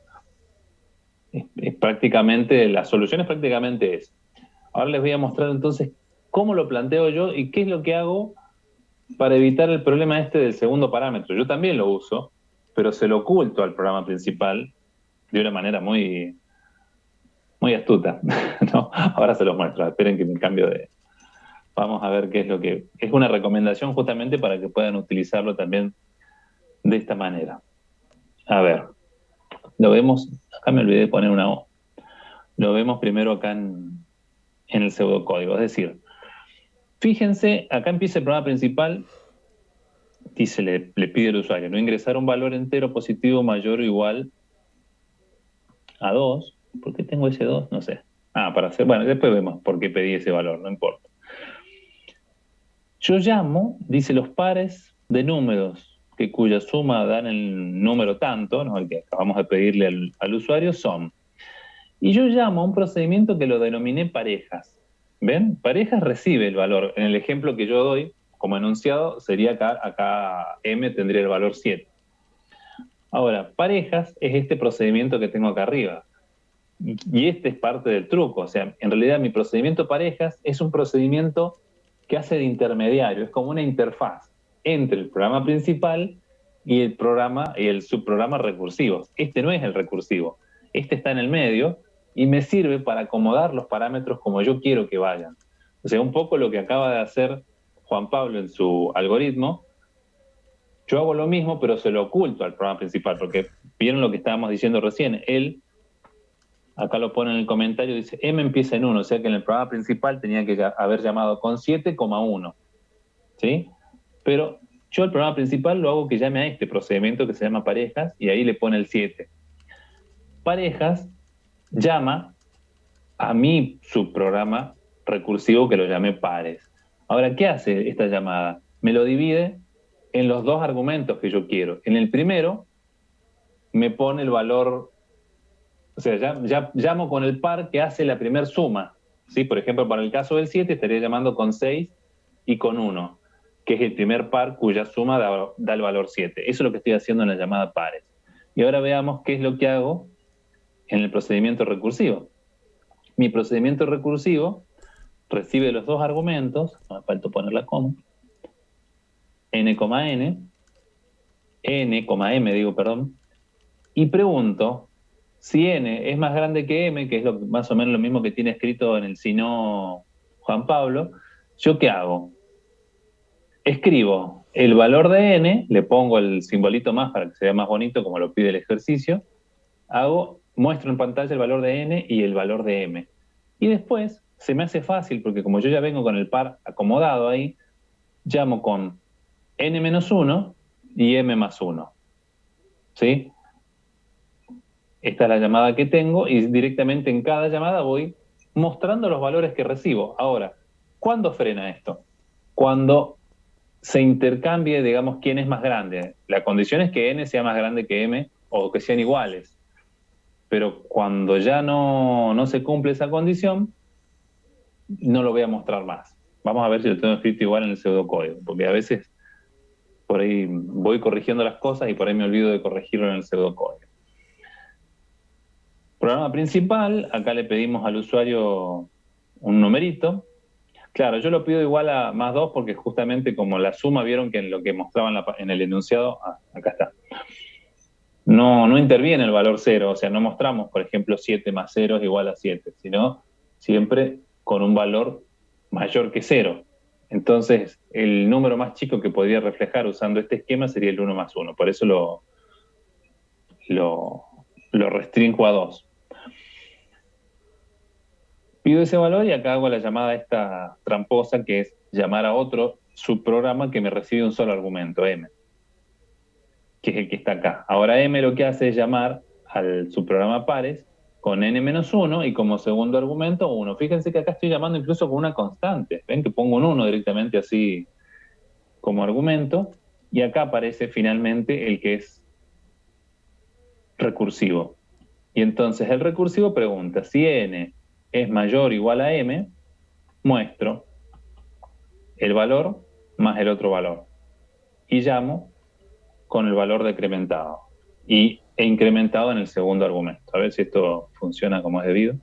Es prácticamente, la solución es prácticamente esa. Ahora les voy a mostrar entonces cómo lo planteo yo y qué es lo que hago para evitar el problema este del segundo parámetro. Yo también lo uso, pero se lo oculto al programa principal de una manera muy astuta. ¿No? Ahora se los muestro. Esperen que me cambio de... Vamos a ver qué es lo que... Es una recomendación justamente para que puedan utilizarlo también de esta manera. A ver, lo vemos... Acá me olvidé de poner una O. Lo vemos primero acá en el pseudocódigo. Es decir, fíjense, acá empieza el programa principal, dice, le pide al usuario, no ingresar un valor entero positivo mayor o igual a 2. ¿Por qué tengo ese 2? No sé. Para hacer, bueno, después vemos por qué pedí ese valor, no importa. Yo llamo, dice, los pares de números que cuya suma dan el número tanto, ¿no? El que acabamos de pedirle al usuario, son. Y yo llamo a un procedimiento que lo denominé parejas. ¿Ven? Parejas recibe el valor. En el ejemplo que yo doy, como enunciado, sería acá M tendría el valor 7. Ahora, parejas es este procedimiento que tengo acá arriba. Y este es parte del truco. O sea, en realidad mi procedimiento parejas es un procedimiento que hace de intermediario. Es como una interfaz entre el programa principal y el subprograma recursivo. Este no es el recursivo. Este está en el medio y me sirve para acomodar los parámetros como yo quiero que vayan. O sea, un poco lo que acaba de hacer Juan Pablo en su algoritmo. Yo hago lo mismo, pero se lo oculto al programa principal, porque vieron lo que estábamos diciendo recién. Él, acá lo pone en el comentario, dice, M empieza en 1, o sea que en el programa principal tenía que haber llamado con 7,1. ¿Sí? Pero yo el programa principal lo hago que llame a este procedimiento que se llama parejas y ahí le pone el 7. Parejas llama a mi subprograma recursivo que lo llamé pares. Ahora, ¿qué hace esta llamada? Me lo divide en los dos argumentos que yo quiero. En el primero me pone el valor, o sea, ya llamo con el par que hace la primer suma. ¿Sí? Por ejemplo, para el caso del 7 estaría llamando con 6 y con 1, que es el primer par cuya suma da el valor 7. Eso es lo que estoy haciendo en la llamada pares. Y ahora veamos qué es lo que hago en el procedimiento recursivo. Mi procedimiento recursivo recibe los dos argumentos, me falta poner la coma, n,m digo, perdón, y pregunto si n es más grande que m, que es más o menos lo mismo que tiene escrito en el si no Juan Pablo. ¿Yo qué hago? Escribo el valor de n, le pongo el simbolito más para que se vea más bonito como lo pide el ejercicio, muestro en pantalla el valor de n y el valor de m. Y después se me hace fácil, porque como yo ya vengo con el par acomodado ahí, llamo con n-1 y m más 1. ¿Sí? Esta es la llamada que tengo y directamente en cada llamada voy mostrando los valores que recibo. Ahora, ¿cuándo frena esto? Cuando se intercambie, digamos, quién es más grande. La condición es que n sea más grande que m o que sean iguales. Pero cuando ya no se cumple esa condición, no lo voy a mostrar más. Vamos a ver si lo tengo escrito igual en el pseudocódigo, porque a veces por ahí voy corrigiendo las cosas y por ahí me olvido de corregirlo en el pseudocódigo. Programa principal, acá le pedimos al usuario un numerito. Claro, yo lo pido igual a más 2 porque justamente como la suma, vieron que en lo que mostraba en el enunciado, acá está, no interviene el valor 0, o sea, no mostramos, por ejemplo, 7 más 0 es igual a 7, sino siempre con un valor mayor que 0. Entonces, el número más chico que podría reflejar usando este esquema sería el 1 más 1, por eso lo restringo a 2. Pido ese valor y acá hago la llamada esta tramposa, que es llamar a otro subprograma que me recibe un solo argumento, m, que es el que está acá. Ahora m lo que hace es llamar al subprograma pares con n-1 y como segundo argumento 1. Fíjense que acá estoy llamando incluso con una constante. Ven que pongo un 1 directamente así como argumento y acá aparece finalmente el que es recursivo. Y entonces el recursivo pregunta, si n es mayor o igual a m, muestro el valor más el otro valor. Y llamo con el valor decrementado e incrementado en el segundo argumento. A ver si esto funciona como es debido.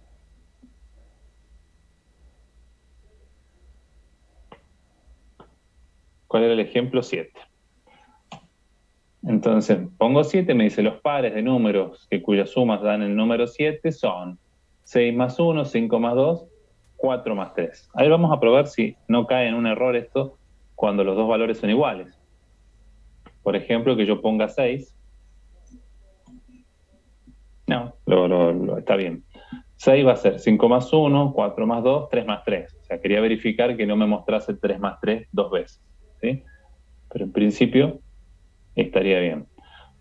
¿Cuál era el ejemplo? 7. Entonces, pongo 7, me dice los pares de números cuyas sumas dan el número 7 son 6 más 1, 5 más 2, 4 más 3. Ahí vamos a probar si no cae en un error esto cuando los dos valores son iguales. Por ejemplo, que yo ponga 6. No, está bien. 6 va a ser 5 más 1, 4 más 2, 3 más 3. O sea, quería verificar que no me mostrase 3 más 3 dos veces. ¿Sí? Pero en principio estaría bien.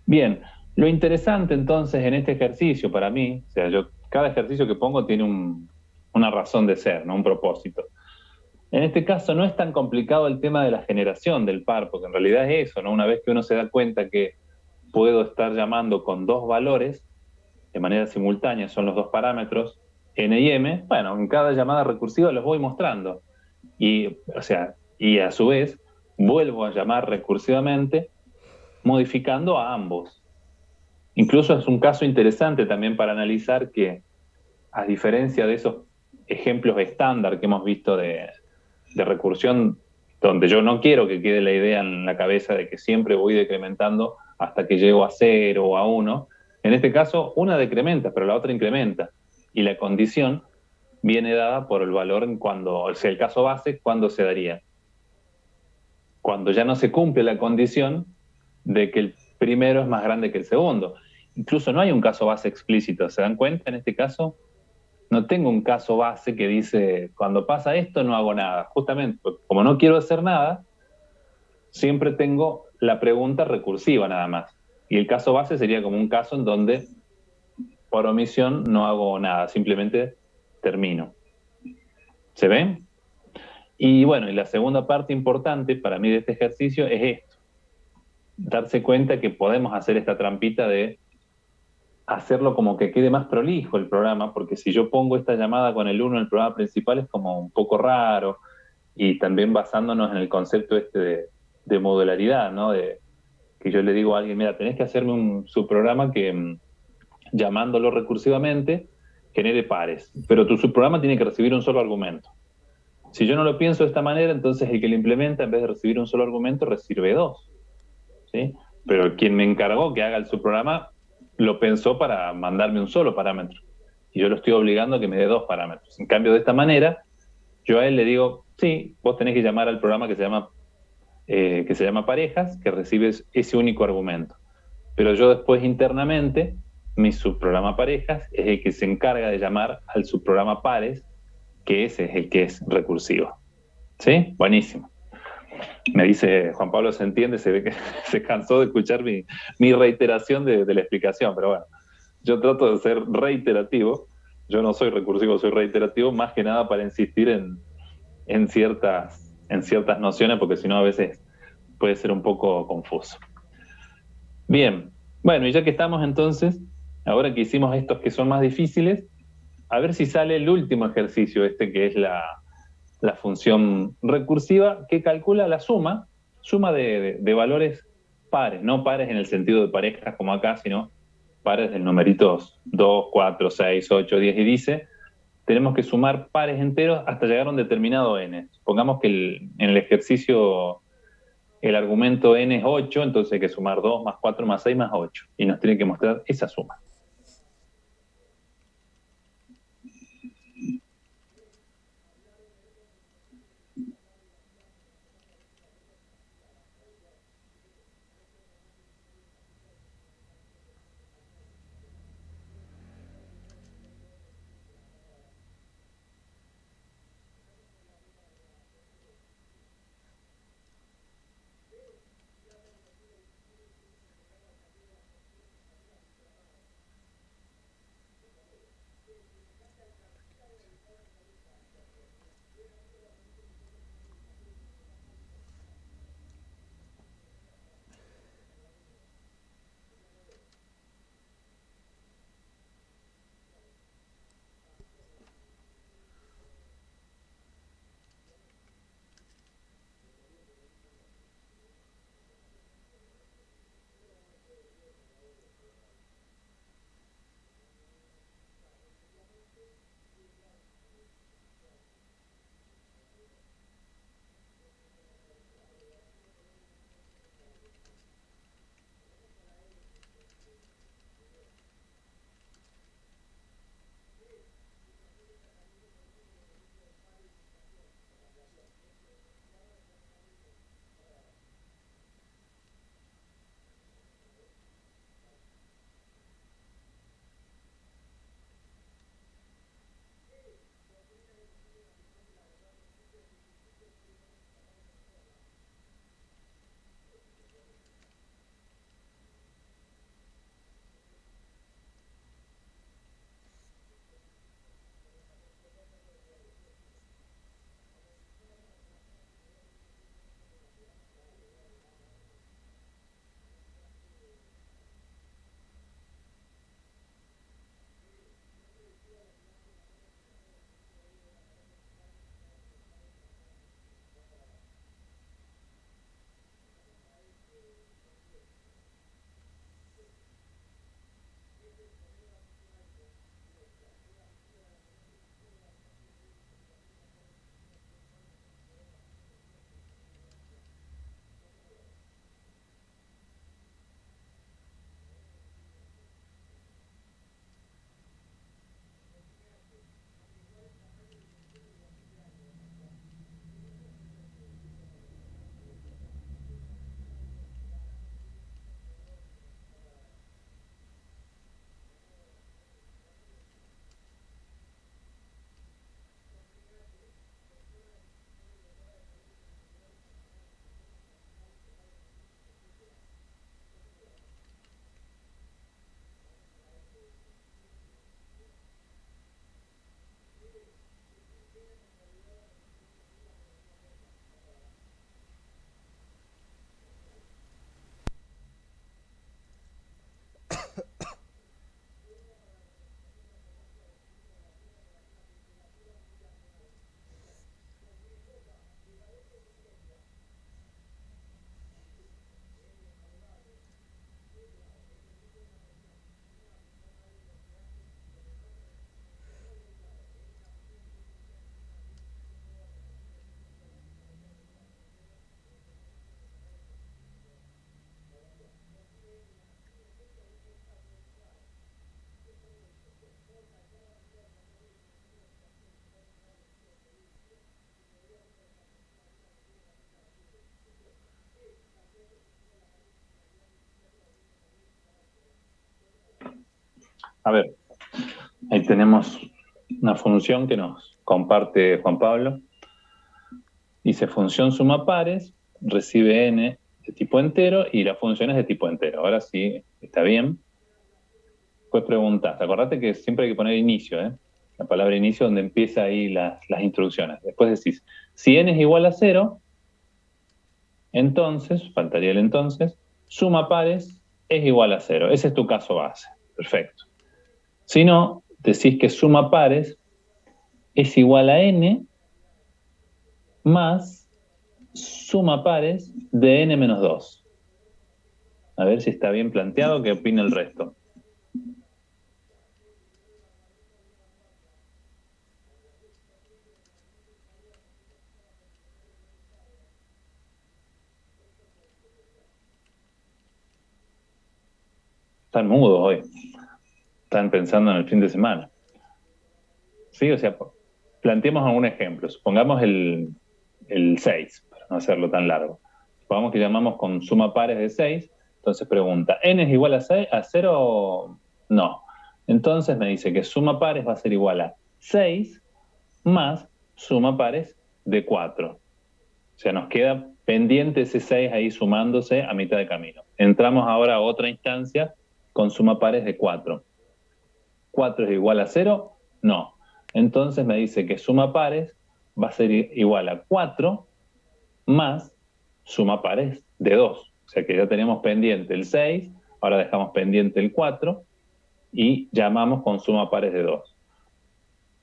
Bien, lo interesante entonces en este ejercicio para mí, o sea, cada ejercicio que pongo tiene una razón de ser, ¿no? Un propósito. En este caso no es tan complicado el tema de la generación del par, porque en realidad es eso, ¿no? Una vez que uno se da cuenta que puedo estar llamando con dos valores de manera simultánea, son los dos parámetros, n y m, bueno, en cada llamada recursiva los voy mostrando. Y, o sea, y a su vez vuelvo a llamar recursivamente modificando a ambos. Incluso es un caso interesante también para analizar que, a diferencia de esos ejemplos estándar que hemos visto de recursión, donde yo no quiero que quede la idea en la cabeza de que siempre voy decrementando hasta que llego a 0 o a 1, en este caso una decrementa, pero la otra incrementa. Y la condición viene dada por el valor en cuando, o sea, el caso base, ¿cuándo se daría? Cuando ya no se cumple la condición de que el primero es más grande que el segundo. Incluso no hay un caso base explícito, ¿se dan cuenta? En este caso, no tengo un caso base que dice, cuando pasa esto no hago nada. Justamente, como no quiero hacer nada, siempre tengo la pregunta recursiva nada más. Y el caso base sería como un caso en donde, por omisión, no hago nada, simplemente termino. ¿Se ven? Y bueno, y la segunda parte importante para mí de este ejercicio es esto, darse cuenta que podemos hacer esta trampita de hacerlo como que quede más prolijo el programa, porque si yo pongo esta llamada con el 1 en el programa principal es como un poco raro, y también basándonos en el concepto este de modularidad, ¿no? De que yo le digo a alguien, mira, tenés que hacerme un subprograma que llamándolo recursivamente genere pares, pero tu subprograma tiene que recibir un solo argumento. Si yo no lo pienso de esta manera, entonces el que lo implementa, en vez de recibir un solo argumento, recibe dos. ¿Sí? Pero quien me encargó que haga el subprograma lo pensó para mandarme un solo parámetro. Y yo lo estoy obligando a que me dé dos parámetros. En cambio, de esta manera, yo a él le digo, sí, vos tenés que llamar al programa que se llama parejas, que recibes ese único argumento. Pero yo después internamente, mi subprograma parejas es el que se encarga de llamar al subprograma pares, que ese es el que es recursivo. ¿Sí? Buenísimo. Me dice Juan Pablo, se entiende, se ve que se cansó de escuchar mi reiteración de la explicación, pero bueno, yo trato de ser reiterativo, yo no soy recursivo, soy reiterativo, más que nada para insistir en ciertas nociones, porque si no a veces puede ser un poco confuso. Bien, bueno, y ya que estamos entonces, ahora que hicimos estos que son más difíciles, a ver si sale el último ejercicio, este que es la función recursiva, que calcula la suma de valores pares, no pares en el sentido de parejas como acá, sino pares de numeritos 2, 4, 6, 8, 10, y dice, tenemos que sumar pares enteros hasta llegar a un determinado n. Supongamos que en el ejercicio el argumento n es 8, entonces hay que sumar 2 más 4 más 6 más 8, y nos tiene que mostrar esa suma. A ver, ahí tenemos una función que nos comparte Juan Pablo. Dice función suma pares, recibe n de tipo entero y la función es de tipo entero. Ahora sí, está bien. Pues preguntas. Acordate que siempre hay que poner inicio, ¿eh? La palabra inicio donde empieza ahí las instrucciones. Después decís, si n es igual a 0, entonces, faltaría el entonces, suma pares es igual a 0. Ese es tu caso base. Perfecto. Si no, decís que suma pares es igual a n más suma pares de n menos 2. A ver si está bien planteado, qué opina el resto. Están mudos hoy. Están pensando en el fin de semana. Sí, o sea, planteemos algún ejemplo. Supongamos el 6, para no hacerlo tan largo. Supongamos que llamamos con suma pares de 6. Entonces pregunta, ¿n es igual a 6, a 0? No. Entonces me dice que suma pares va a ser igual a 6 más suma pares de 4. O sea, nos queda pendiente ese 6 ahí sumándose a mitad de camino. Entramos ahora a otra instancia con suma pares de 4. ¿4 es igual a 0? No. Entonces me dice que suma pares va a ser igual a 4 más suma pares de 2. O sea que ya tenemos pendiente el 6, ahora dejamos pendiente el 4 y llamamos con suma pares de 2.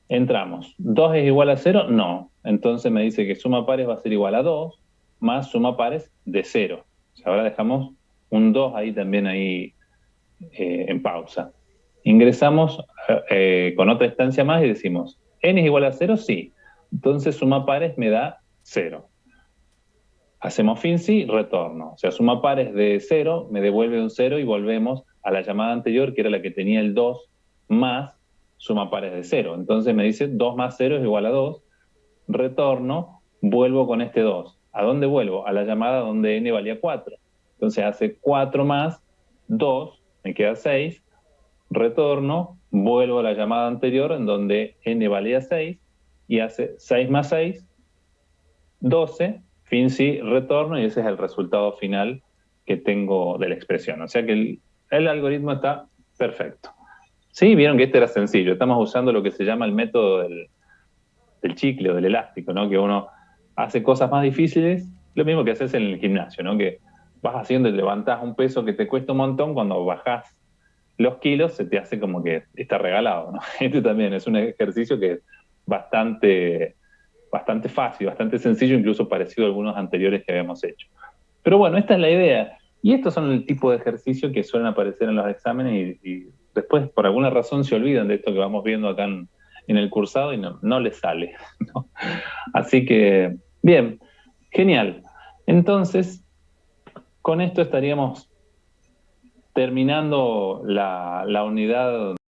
Entramos. ¿2 es igual a 0? No. Entonces me dice que suma pares va a ser igual a 2 más suma pares de 0. O sea, ahora dejamos un 2 ahí también ahí en pausa. Ingresamos con otra instancia más y decimos, n es igual a 0, sí. Entonces suma pares me da 0. Hacemos fin sí, retorno. O sea, suma pares de 0 me devuelve un 0 y volvemos a la llamada anterior, que era la que tenía el 2 más suma pares de 0. Entonces me dice 2 más 0 es igual a 2. Retorno, vuelvo con este 2. ¿A dónde vuelvo? A la llamada donde n valía 4. Entonces hace 4 más 2, me queda 6. Retorno, vuelvo a la llamada anterior en donde n valía 6 y hace 6 más 6, 12, fin sí, retorno y ese es el resultado final que tengo de la expresión. O sea que el algoritmo está perfecto. Sí, vieron que este era sencillo. Estamos usando lo que se llama el método del chicle o del elástico, ¿no? Que uno hace cosas más difíciles, lo mismo que haces en el gimnasio, ¿no? Que vas haciendo y levantás un peso que te cuesta un montón, cuando bajás los kilos se te hace como que está regalado, ¿no? Este también es un ejercicio que es bastante fácil, bastante sencillo, incluso parecido a algunos anteriores que habíamos hecho. Pero bueno, esta es la idea. Y estos son el tipo de ejercicio que suelen aparecer en los exámenes y después, por alguna razón, se olvidan de esto que vamos viendo acá en el cursado y no les sale, ¿no? Así que, bien, genial. Entonces, con esto estaríamos terminando la unidad